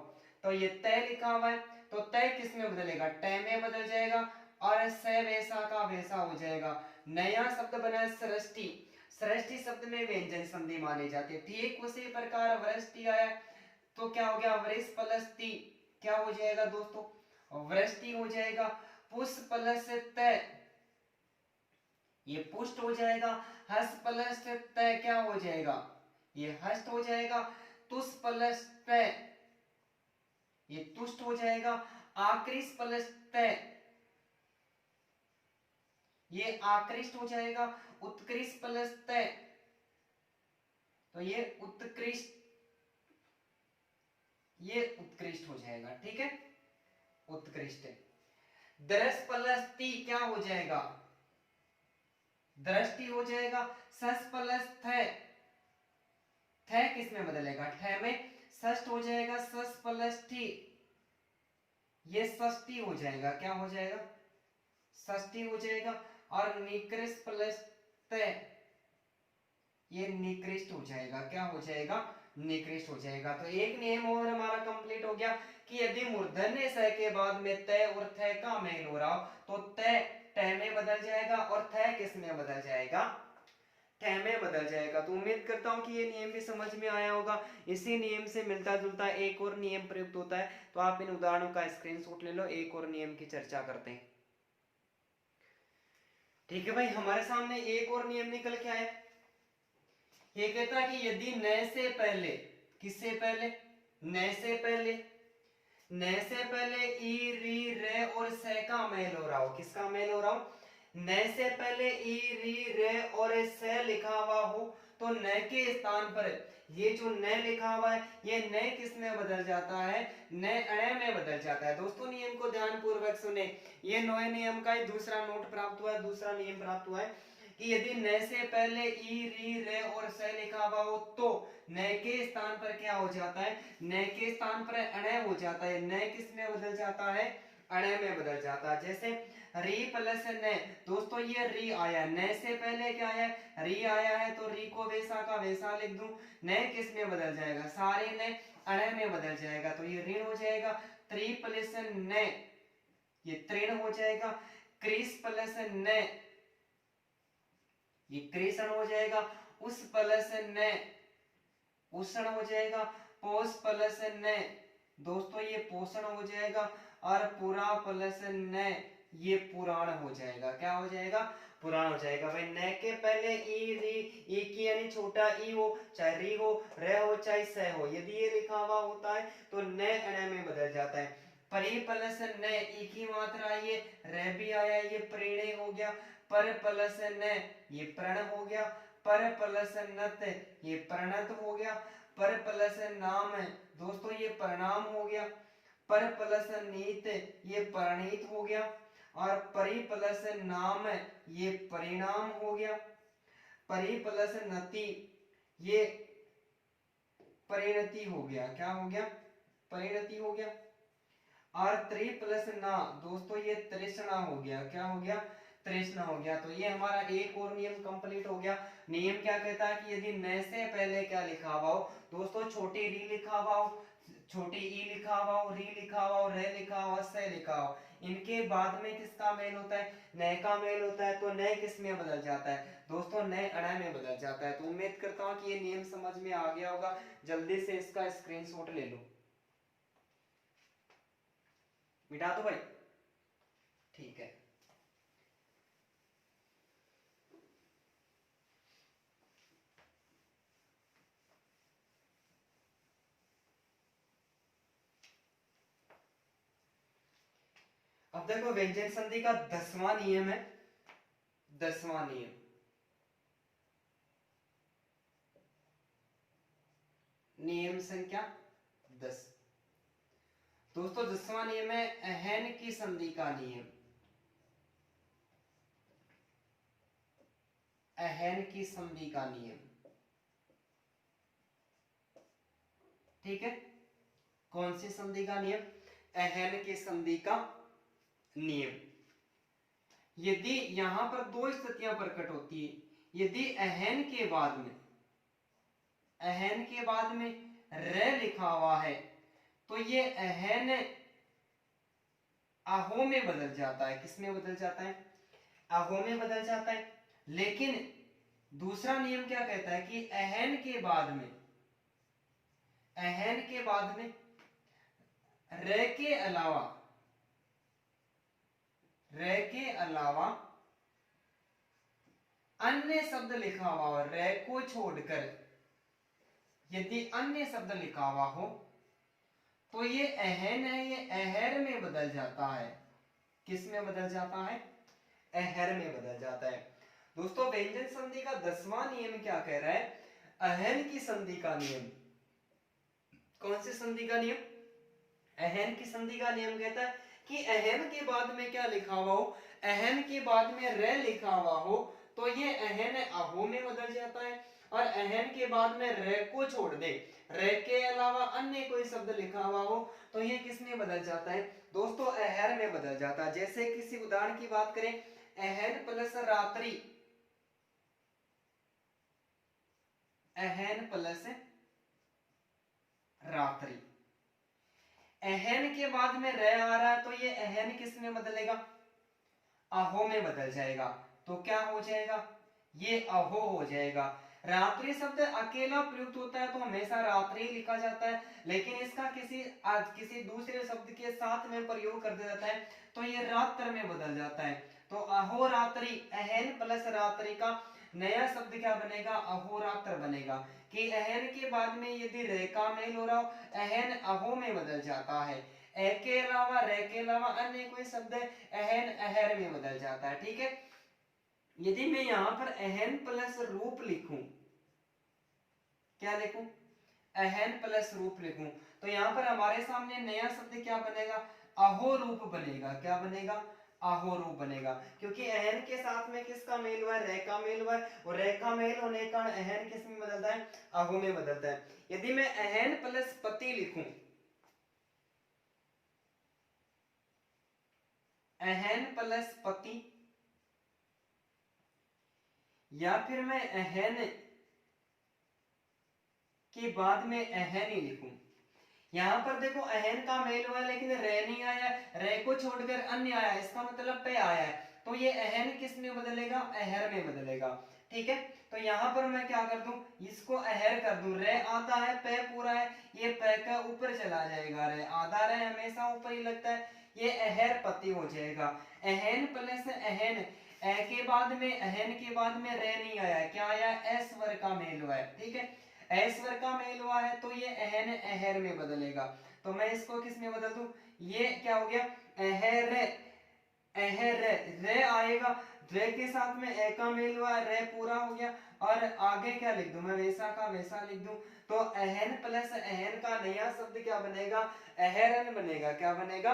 तो ये त लिखा हुआ है, तो त किस में बदलेगा? ट में बदल जाएगा, और स वैसा का वैसा हो जाएगा। नया शब्द बना है सृष्टि। सृष्टि शब्द में व्यंजन संधि मानी जाती है। ठीक उसी प्रकार वृष्टि आया, तो क्या हो गया? वृष प्लस ती क्या हो जाएगा दोस्तों? वृष्टि हो जाएगा। पुष प्लस त, ये पुष्ट हो जाएगा। हस प्लस त क्या हो जाएगा? ये हस्त हो जाएगा। तुष प्लस त, ये तुष्ट हो जाएगा। आकृष प्लस त, ये आकृष्ट हो जाएगा। उत्कृष्ट प्लस त, तो ये उत्कृष्ट, ये उत्कृष्ट हो जाएगा। ठीक है। उत्कृष्ट। दरस प्लस ती क्या हो जाएगा? दृष्टि हो जाएगा। सस प्लस थ, थ किस में बदलेगा? ठ में। षष्ठ हो जाएगा। सस प्लस टी, ये षष्ठी हो जाएगा। क्या हो जाएगा? षष्ठी हो जाएगा। और निकृष्ट प्लस त, ये निकृष्ट हो जाएगा। क्या हो जाएगा? निकृष्ट हो जाएगा। तो एक नियम और हमारा कंप्लीट हो गया कि यदि मूर्धन्य स के बाद में त और थ का मेल हो रहा हो, तो त ट में बदल जाएगा, और थ किस में बदल जाएगा? ठह में बदल जाएगा। तो उम्मीद करता हूं कि ये नियम भी समझ में आया होगा। इसी नियम से मिलता जुलता एक और नियम प्रयुक्त होता है, तो आप इन उदाहरणों का स्क्रीनशॉट ले लो, एक और नियम की चर्चा करते हैं। ठीक है भाई, हमारे सामने एक और नियम निकल के आया। ये कहता है कि यदि न से पहले, किससे पहले, न से पहले, न से पहले ई री रे और से का मेल हो रहा हो, किसका मेल हो रहा हो, न से पहले ई री रे और से लिखा हुआ हो, तो न के स्थान पर ये जो न लिखा हुआ है ये न किस में बदल जाता है, न अ में बदल जाता है। दोस्तों नियम को ध्यान पूर्वक सुने, ये नए नियम का ही दूसरा नोट प्राप्त हुआ है, दूसरा नियम प्राप्त हुआ है कि यदि न से पहले ई री रे और से लिखा हुआ हो तो न के स्थान पर क्या हो जाता है, न के स्थान पर अण हो जाता है। न किस में बदल जाता है, अण में बदल जाता है। जैसे री प्लस न, दोस्तों ये री आया, न से पहले क्या आया, री आया है, तो री को वैसा का वैसा लिख दूं। न किस में बदल जाएगा, सारे न अण में बदल जाएगा, तो ये ऋण हो जाएगा। त्रि प्लस न, ये तृण हो जाएगा। क्रिस प्लस न, ये कृषण हो जाएगा। उस प्लस न, उष्ण हो जाएगा। पोष प्लस न, दोस्तों ये पोषण हो जाएगा। और पुरा प्लस न, ये पुराण हो जाएगा। क्या हो जाएगा, पुराण हो जाएगा। भाई न के पहले ई री, ई की यानी छोटा ई हो, चाहे री हो, रे हो, चाहे से हो, यदि ये लिखा हुआ होता है तो न अण में बदल जाता है। परी प्लस न, ई की मात्रा ये रे भी आया, ये प्रेणे हो गया। पर प्लस न, ये प्रण हो गया। पर प्लस नत, ये प्रणत हो गया। पर प्लस नाम, दोस्तों ये परिणाम हो गया। पर प्लस नीत, ये परिणीत हो गया। और परि प्लस नाम, ये परिणाम हो गया। परि प्लस नति, ये परिणति हो गया। क्या हो गया, परिणति हो गया। और त्रि प्लस ना, दोस्तों ये तृष्णा हो गया। क्या हो गया, तृष्णा हो गया। तो ये हमारा एक और नियम कंप्लीट हो गया। नियम क्या कहता है कि यदि न से पहले क्या लिखा हुआ हो, दोस्तों छोटी री लिखा हुआ हो, छोटी ई लिखा हुआ हो, री लिखा हुआ हो, रे लिखा हुआ, से लिखा हो, इनके बाद में किसका मेल होता है, न का मेल होता है, तो न किस में बदल जाता है, दोस्तों न अण में बदल जाता है। तो उम्मीद करता हूं कि ये नियम समझ में आ गया होगा। जल्दी से इसका स्क्रीनशॉट ले लो। मिटा दो भाई, ठीक है। अब देखो व्यंजन संधि का 10वां नियम है, 10वां नियम, नियम संख्या 10। दोस्तों 10वां नियम है अहन की संधि का नियम, अहन की संधि का नियम। ठीक है, कौन सी संधि का नियम, अहन की संधि का नियम। यदि यहां पर दो स्थितियां प्रकट होती है, यदि अहन के बाद में, अहन के बाद में र लिखा हुआ है तो ये अहन आहो में बदल जाता है। किस में बदल जाता है, आहो में बदल जाता है। लेकिन दूसरा नियम क्या कहता है कि अहन के बाद में, अहन के बाद में र के अलावा, र के अलावा अन्य शब्द लिखा हुआ हो, र को छोड़कर यदि अन्य शब्द लिखा हुआ हो तो ये अहन है, ये अहर में बदल जाता है। किस में बदल जाता है, अहर में बदल जाता है। दोस्तों व्यंजन संधि का 10वां नियम क्या कह रहा है, अहन की संधि का नियम। कौन सी संधि का नियम, अहन की संधि का नियम कहता है कि अहन के बाद में क्या लिखा हुआ हो, अहन के बाद में र लिखा हुआ हो तो ये अहन अहो में बदल जाता है। और अहन के बाद में र को छोड़ दे, र के अलावा अन्य कोई शब्द लिखा हुआ हो तो ये किस में बदल जाता है, दोस्तों अहर में बदल जाता है। जैसे किसी उदाहरण की बात करें, अहन प्लस रात्रि, अहन प्लस रात्रि, अहन के बाद में र आ रहा है तो ये अहन किस में बदलेगा, आहो में बदल जाएगा। तो क्या हो जाएगा, ये अहो हो जाएगा। रात्रि शब्द अकेला प्रयुक्त होता है तो हमेशा रात्रि लिखा जाता है, लेकिन इसका किसी दूसरे शब्द के साथ में प्रयोग कर दिया जाता है तो ये रात्र में बदल जाता है। तो अहोरात्रि, अहन प्लस रात्रि का नया शब्द क्या बनेगा, अहोरात्र बनेगा। कि अहन के बाद में यदि रे का मेल हो रहा हो, अहन अहो में बदल जाता है। ए के अलावा, रे के अलावा अन्य कोई शब्द अहन अहर में बदल जाता है। ठीक है, यदि मैं यहां पर अहन प्लस रूप लिखूं, क्या लिखूं, अहन प्लस रूप लिखूं, तो यहां पर हमारे सामने नया शब्द क्या बनेगा, अहो रूप बनेगा। क्या बनेगा, अहो रूप बनेगा। क्योंकि अहन के साथ में किसका मेल हुआ है, रे का मेल हुआ है, और रे का मेल होने का अहन किस में बदलता है, अहो में बदलता है। यदि मैं अहन प्लस पति लिखूं, अहन प्लस पति, या फिर मैं अहन के बाद में अहन ही लिखूं। यहां पर देखो अहन का मेल हुआ है लेकिन रे नहीं आया, रे को छोड़कर अन्य आया, इसका मतलब पे आया है, तो ये अहन किस में बदलेगा, अहर में बदलेगा। ठीक है, तो यहां पर मैं क्या कर दूं, इसको अहर कर दूं। रे आधा है, पे पूरा है, ये पे का ऊपर चला जाएगा, रे आधा, रे हमेशा ऊपर ही लगता है, ये अहर पति हो जाएगा। अहन प्लस अहन, ए के बाद में, अहन के बाद में रे नहीं आया, क्या आया, एस स्वर का मेल हुआ है। ठीक है, स्वर का मेल हुआ है तो ये अहन अहर में बदलेगा। तो मैं इसको किस में बदल दूं, ये क्या हो गया, अहर, अहर, रे आएगा, रे के साथ में ए का मेल हुआ, रे पूरा हो गया, और आगे क्या लिख दूं मैं, वैसा का वैसा लिख दूं। तो अहन प्लस अहन का नया शब्द क्या बनेगा, अहरन बनेगा। क्या बनेगा,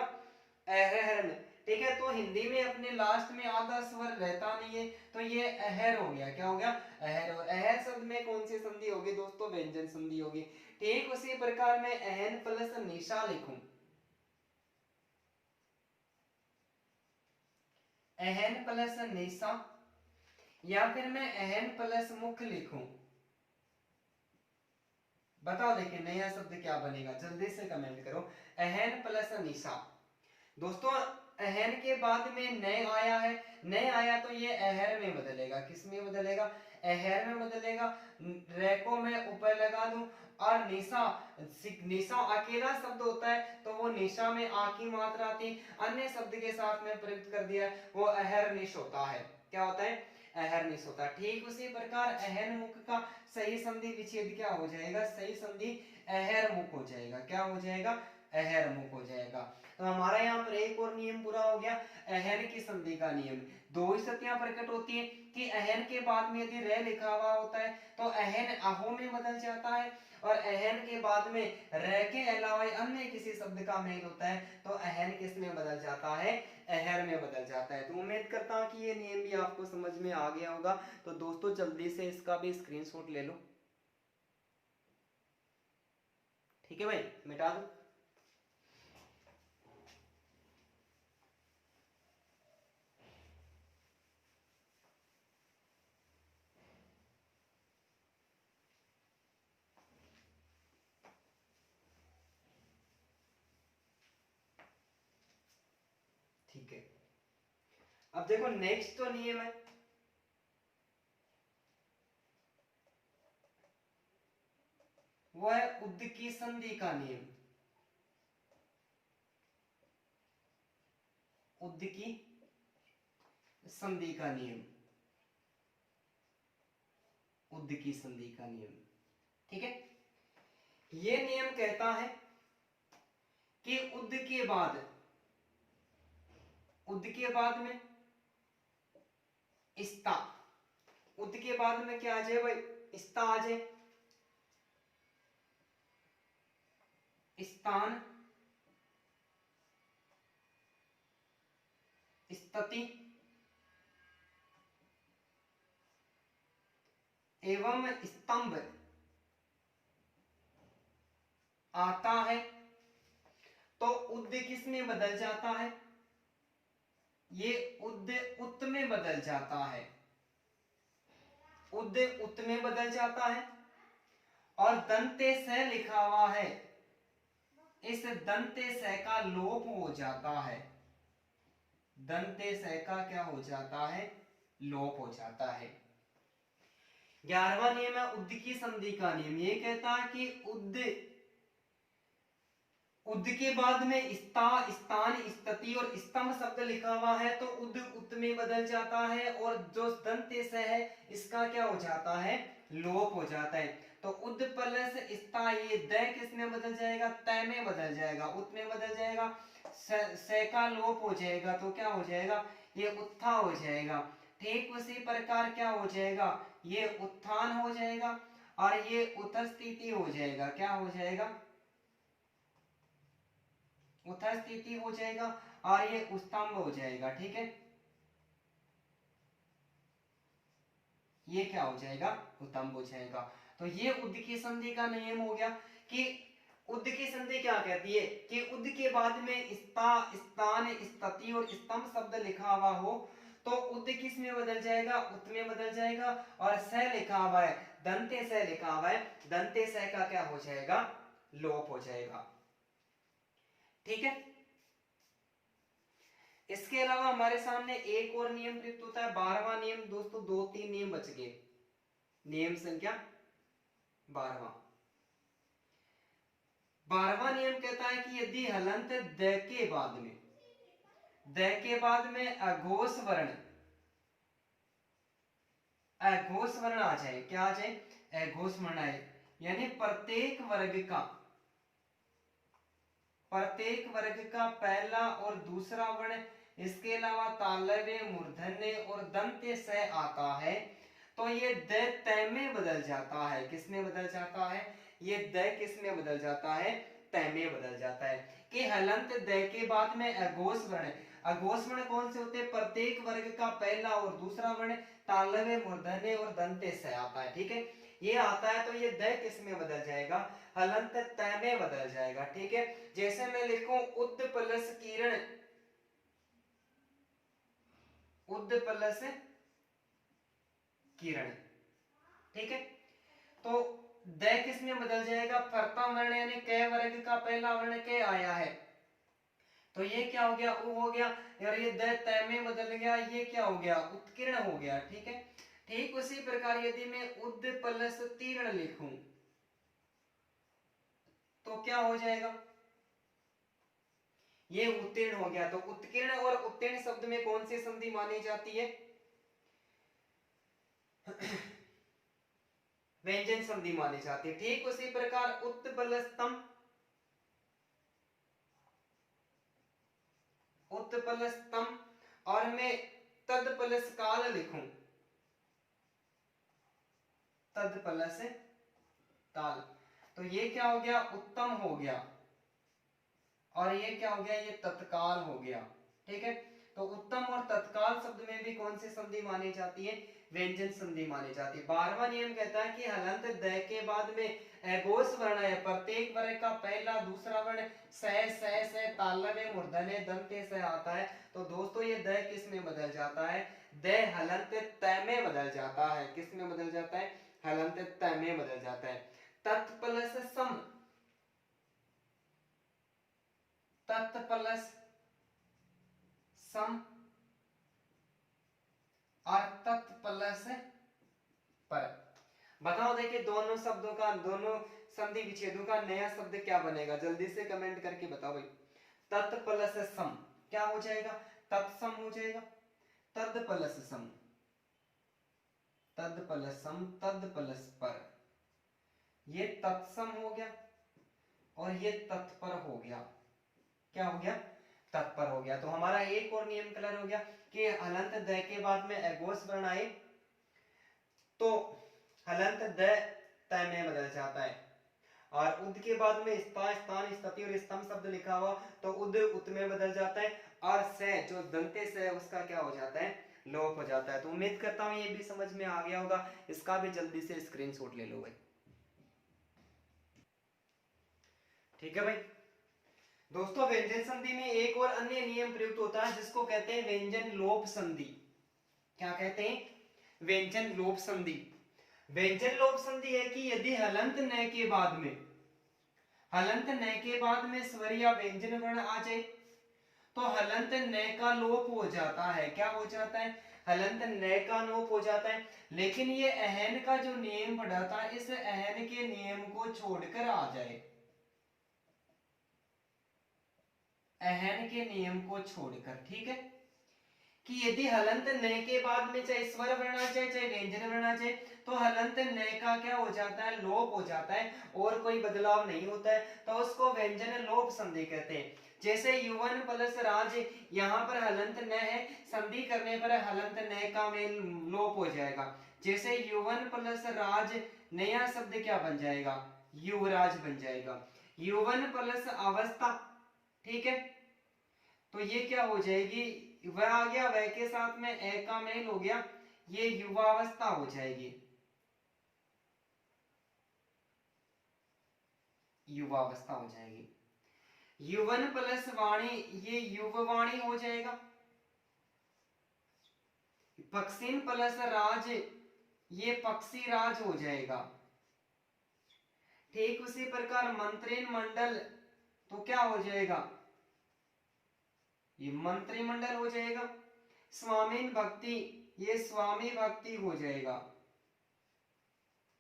अहरन। ठीक है, तो हिंदी में अपने लास्ट में आधा स्वर रहता नहीं है, तो ये अहर हो गया। क्या हो गया, अहर। और अहर शब्द में कौन सी संधि होगी दोस्तों, व्यंजन संधि होगी। ठीक उसी प्रकार मैं अहन प्लस निशा लिखूं, अहन प्लस निशा, या फिर मैं अहन प्लस मुख लिखूं, बताओ देखिए नया शब्द क्या बनेगा, जल्दी से कमेंट करो। अहन प्लस निशा, दोस्तों अहन के बाद में नए आया है, नए आया तो ये अहर में बदलेगा। किस में बदलेगा, अहर में बदलेगा। रे को मैं ऊपर लगा दूं, और निशा, निशा अकेला शब्द होता है तो वो निशा में आ की मात्रा आती, अन्य शब्द के साथ में प्रयुक्त कर दिया, वो अहरनिश होता है। क्या होता है, अहरनिश होता है। ठीक उसी प्रकार अहन मुख का सही संधि विच्छेद क्या हो जाएगा, सही संधि अहर मुख हो जाएगा। क्या हो जाएगा, अहर मुख हो जाएगा। तो हमारा यहाँ पर एक और नियम पूरा हो गया, अहन की संधि का नियम। दो स्थितियां प्रकट होती है कि अहन के बाद में यदि रे लिखा हुआ होता है तो अहन अहो में बदल जाता है, और अहन के बाद में रे के अलावा अन्य किसी शब्द का मेल होता है तो अहन किस में बदल जाता है, अहर में बदल जाता है। तो उम्मीद करता हूं कि ये नियम भी आपको समझ में आ गया होगा। तो दोस्तों जल्दी से इसका भी स्क्रीनशॉट ले लो। ठीक है भाई, मिटा दो। ठीक है, अब देखो नेक्स्ट तो नियम है, वो है उद्द की संधि का नियम। उद्द की संधि का नियम, उद्द की संधि का नियम। ठीक है, ये नियम कहता है कि उद्द के बाद, उद्द के बाद में स्ता, उद्द के बाद में क्या आ जाए भाई, स्ता आ जाए, स्थान, स्थिति एवं स्तंभ आता है तो उद्द किस में बदल जाता है, ये उद्द उत में बदल जाता है, उद्द उत में बदल जाता है। और दंते स लिखा हुआ है, इस दंते स का लोप हो जाता है, दंते स का क्या हो जाता है, लोप हो जाता है। 11वां नियम है उद्द की संधि का नियम। ये कहता है कि उद्द के बाद में स्था, स्थान, स्थिति और स्तंभ शब्द लिखा हुआ है तो उद्द उत में बदल जाता है, और जो दंत्य स है इसका क्या हो जाता है, लोप हो जाता है। तो उद्द प्लस स्था, ये द किस में बदल जाएगा, तय में बदल जाएगा, उत में बदल जाएगा, स का लोप हो जाएगा तो क्या हो जाएगा, ये उत्था हो जाएगा। ठीक उसी प्रकार क्या हो जाएगा, ये उत्थान हो जाएगा और ये उत्स्थिति हो जाएगा। क्या हो जाएगा, उत्स्थिति हो जाएगा और ये स्तंभ हो जाएगा। ठीक है, ये क्या हो जाएगा, स्तंभ हो जाएगा। तो ये उद्द की संधि का नियम हो गया कि उद्द की संधि क्या कहती है कि उद्द के बाद में स्था, स्थान, स्थिति और स्तंभ शब्द लिखा हुआ हो तो उद्द किस में बदल जाएगा, उत में बदल जाएगा, और स लिखा हुआ है, दंते स लिखा हुआ है, दंते स का क्या हो जाएगा, लोप हो जाएगा। ठीक है, इसके अलावा हमारे सामने एक और नियम प्रयुक्त होता है, 12वां नियम। दोस्तों 2-3 नियम बच गए। नियम संख्या 12वां नियम कहता है कि यदि हलंत द के बाद में, द के बाद में अघोष वर्ण, अघोष वर्ण आ जाए, क्या आ जाए, अघोष वर्ण आए, यानी प्रत्येक वर्ग का पहला और दूसरा वर्ण, इसके अलावा तालव्य, मूर्धन्य और दंत्य स आता है तो ये द तय में बदल जाता है। किस में बदल जाता है, ये द किस में बदल जाता है, तय में बदल जाता है। कि हलंत द के बाद में अघोष वर्ण, अघोष वर्ण कौन से होते हैं, प्रत्येक वर्ग का पहला और दूसरा वर्ण, तालव्य, मूर्धन्य और दंत्य स आता है। ठीक है, ये आता है तो ये द किस में बदल जाएगा, हलंत तय में बदल जाएगा। ठीक है, जैसे मैं लिखूं उद्द प्लस किरण, उद्द प्लस किरण। ठीक है, तो द किस में बदल जाएगा, प्रथम वर्ण यानी क वर्ग का पहला वर्ण क आया है तो ये क्या हो गया, उ हो गया, और ये द तय में बदल गया, ये क्या हो गया, उत्कीर्ण हो गया। ठीक है, ठीक उसी प्रकार यदि मैं उद्द प्लस तीर्ण लिखूं तो क्या हो जाएगा, ये उत्तीर्ण हो गया। तो उत्कीर्ण और उत्तीर्ण शब्द में कौन सी संधि मानी जाती है, व्यंजन संधि मानी जाती है। ठीक उसी प्रकार उत प्लस तम, उत प्लस तम, और मैं तद प्लस काल लिखूं, तद प्लस काल, तो ये क्या हो गया, उत्तम हो गया, और ये क्या हो गया, ये तत्काल हो गया। ठीक है, तो उत्तम और तत्काल शब्द में भी कौन सी संधि मानी जाती है, व्यंजन संधि मानी जाती है। 12वां नियम कहता है कि हलंत द के बाद में अघोष वर्ण है, प्रत्येक वर्ग का पहला दूसरा वर्ण स तालव्य, मूर्धन्य, दंत्य स आता है तो दोस्तों ये द किस में बदल जाता है, द हलंत तय में बदल जाता है। किस में बदल जाता है, हलंत तय में बदल जाता है। तत् प्लस सम, तत् प्लस सम और तत् प्लस पर। बताओ देखिए दोनों शब्दों का, दोनों संधि विच्छेदों का नया शब्द क्या बनेगा, जल्दी से कमेंट करके बताओ भाई। तत् प्लस सम क्या हो जाएगा, तत्सम हो जाएगा, तद प्लस सम, तद प्लस सम, तद प्लस पर, ये तत्सम हो गया और ये तत्पर हो गया। क्या हो गया, तत्पर हो गया। तो हमारा एक और नियम क्लियर हो गया कि हलंत द के बाद में अघोष वर्ण आए तो हलंत द तय में बदल जाता है, और उद के बाद में स्था, स्थान, स्थिति और स्तंभ शब्द लिखा हुआ तो उद उत में बदल जाता है, और स जो दंते स है उसका क्या हो जाता है, लोप हो जाता है। तो उम्मीद करता हूं ये भी समझ में आ गया होगा, इसका भी जल्दी से स्क्रीनशॉट ले लो भाई। ठीक है भाई दोस्तों, व्यंजन संधि में एक और अन्य नियम प्रयुक्त होता है जिसको कहते हैं व्यंजन लोप संधि। क्या कहते हैं, व्यंजन लोप संधि। व्यंजन लोप संधि है कि यदि हलंत न के बाद में, हलंत न के बाद में स्वर या व्यंजन वर्ण आ जाए तो हलंत न का लोप हो जाता है। क्या हो जाता है, हलंत न का लोप हो जाता है। लेकिन ये अहन का जो नियम पढ़ा था, इस अहन के नियम को छोड़कर आ जाए, अहन के नियम को छोड़कर, ठीक है, कि यदि हलंत न के बाद में चाहे स्वर वर्ण आ जाए चाहे व्यंजन वर्ण आ जाए, तो हलंत न का क्या हो जाता है, लोप हो जाता है, और कोई बदलाव नहीं होता है, तो उसको व्यंजन लोप संधि कहते हैं। जैसे युवन प्लस राज, यहाँ पर हलंत न है, संधि करने पर हलंत न का में लोप हो जाएगा। जैसे युवन प्लस राज, नया शब्द क्या बन जाएगा, युवराज बन जाएगा। युवन प्लस अवस्था, ठीक है, तो ये क्या हो जाएगी, वह आ गया, वह के साथ में ए का मेल हो गया, ये युवावस्था हो जाएगी, युवावस्था हो जाएगी। युवन प्लस वाणी, ये युववाणी हो जाएगा। पक्षीन प्लस राज, ये पक्षी राज हो जाएगा। ठीक उसी प्रकार मंत्रीन मंडल, तो क्या हो जाएगा, ये मंत्रिमंडल हो जाएगा। स्वामीन भक्ति, ये स्वामी भक्ति हो जाएगा,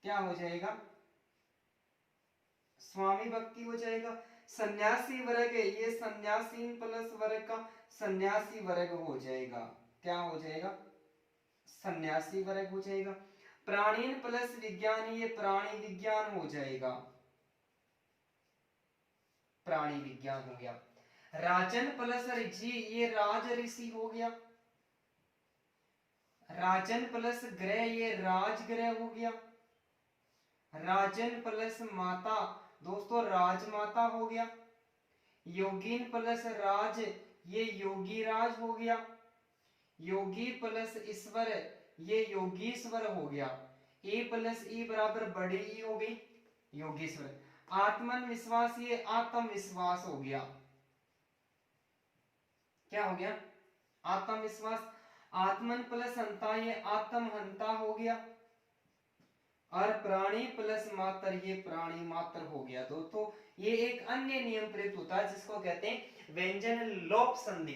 क्या हो जाएगा, स्वामी भक्ति हो जाएगा। सन्यासी वर्ग, ये सन्यासीन प्लस वर्ग का सन्यासी वर्ग हो जाएगा, क्या हो जाएगा, सन्यासी वर्ग हो जाएगा। प्राणीन प्लस विज्ञान, ये प्राणी विज्ञान हो जाएगा, प्राणी विज्ञान हो गया। राजन प्लस ऋषि, ये राज ऋषि हो गया। राजन प्लस ग्रह, ये राजग्रह हो गया। राजन प्लस माता, दोस्तों राजमाता हो गया। योगीन प्लस राज, ये योगी राज हो गया। योगी प्लस ईश्वर, ये योगीश्वर हो गया। ए प्लस ई बराबर बड़ी ई हो गई, योगीश्वर। आत्मन विश्वास, ये आत्मविश्वास हो गया, क्या हो गया, आत्मविश्वास। आत्मन प्लस हंता, ये आत्महंता हो गया। और प्राणी प्लस मात्र, ये प्राणी मात्र हो गया। दोस्तों ये एक अन्य नियम प्रयुक्त होता है जिसको कहते हैं व्यंजन लोप संधि।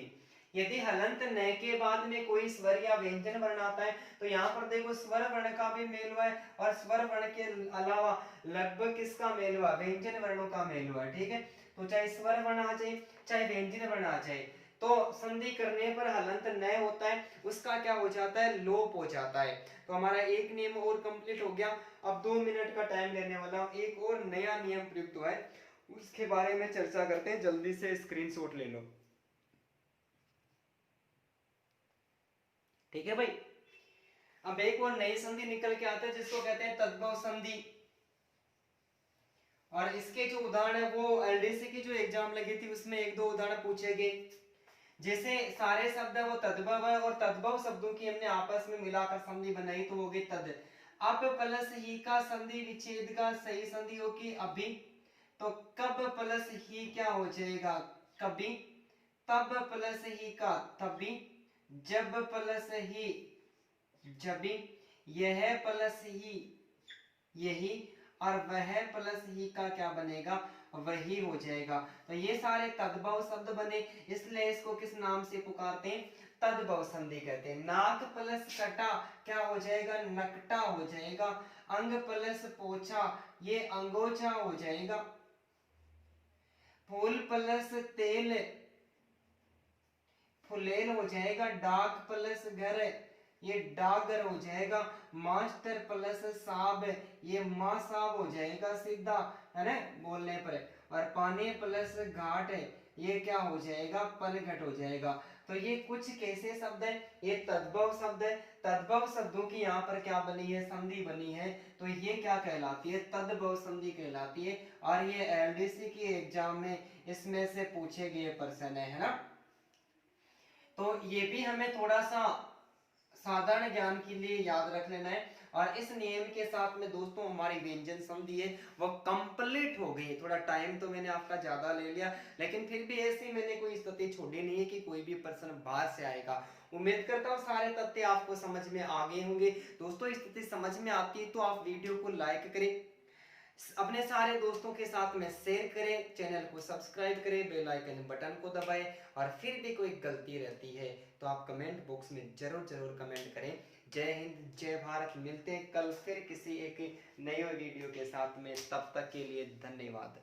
यदि हलंत न के बाद में कोई स्वर या व्यंजन वर्ण आता है, तो यहाँ पर देखो स्वर वर्ण का भी मेल हुआ है, और स्वर वर्ण के अलावा लगभग किसका मेल हुआ, व्यंजन वर्णों का मेल हुआ है, ठीक है। तो चाहे स्वर वर्ण आ जाए चाहे व्यंजन वर्ण आ जाए, तो संधि करने पर हलंत न होता है, उसका क्या हो जाता है, लोप हो जाता है। तो हमारा एक नियम और कंप्लीट हो गया। अब 2 मिनट का टाइम लेने वाला हूं, एक और नया नियम प्रयुक्त हुआ है, उसके बारे में चर्चा करते हैं। जल्दी से स्क्रीनशॉट ले लो, ठीक है भाई। अब एक और नई संधि निकल के आते हैं जिसको कहते हैं तद्भव संधि। और इसके जो उदाहरण है वो एलडीसी की जो एग्जाम लगी थी उसमें एक दो उदाहरण पूछे गए। जैसे सारे शब्द है वो तद्भव है, और तद्भव शब्दों की हमने आपस में मिलाकर संधि बनाई तो हो गई तद। अब प्लस ही का संधि विच्छेद का सही संधि होगी अभी, तो कब प्लस ही क्या हो जाएगा, कभी। तब प्लस ही का तभी। जब प्लस ही जभी। यह प्लस ही यही। और वह प्लस ही का क्या बनेगा, वही हो जाएगा। तो ये सारे तद्भव शब्द बने, इसलिए इसको किस नाम से पुकारते हैं, तद्भव संधि कहते हैं। नाक प्लस कटा क्या हो जाएगा, नकटा हो जाएगा। अंग प्लस पोछा, ये अंगोछा हो जाएगा। फूल प्लस तेल, फुलेल हो जाएगा। डाक प्लस घर, ये डागर हो जाएगा। मास्टर प्लस साब, ये माँ साब हो जाएगा सीधा, है ना, बोलने पर। और पानी प्लस घाट, ये क्या हो जाएगा, पनघट हो जाएगा। तो ये कुछ कैसे शब्द है, ये तद्भव शब्द है। तद्भव शब्दों की यहाँ पर क्या बनी है, संधि बनी है, तो ये क्या कहलाती है, तद्भव संधि कहलाती है। और ये एलडीसी की एग्जाम में इसमें से पूछे गए प्रश्न है ना। तो ये भी हमें थोड़ा सा साधारण ज्ञान के लिए याद रख लेना है। और इस नियम के साथ में दोस्तों हमारी व्यंजन संधि है वो कंप्लीट हो गई। थोड़ा टाइम तो मैंने आपका ज्यादा ले लिया, लेकिन फिर भी ऐसी मैंने कोई स्थिति छोड़ी नहीं है कि कोई भी प्रश्न बाहर से आएगा। उम्मीद करता हूँ सारे तथ्य आपको समझ में आ गए होंगे। दोस्तों स्थिति समझ में आती है तो आप वीडियो को लाइक करें, अपने सारे दोस्तों के साथ में शेयर करें, चैनल को सब्सक्राइब करें, बेल आइकन बटन को दबाएं। और फिर भी कोई गलती रहती है तो आप कमेंट बॉक्स में जरूर कमेंट करें। जय हिंद, जय भारत। मिलते हैं कल फिर किसी एक नए वीडियो के साथ में, तब तक के लिए धन्यवाद।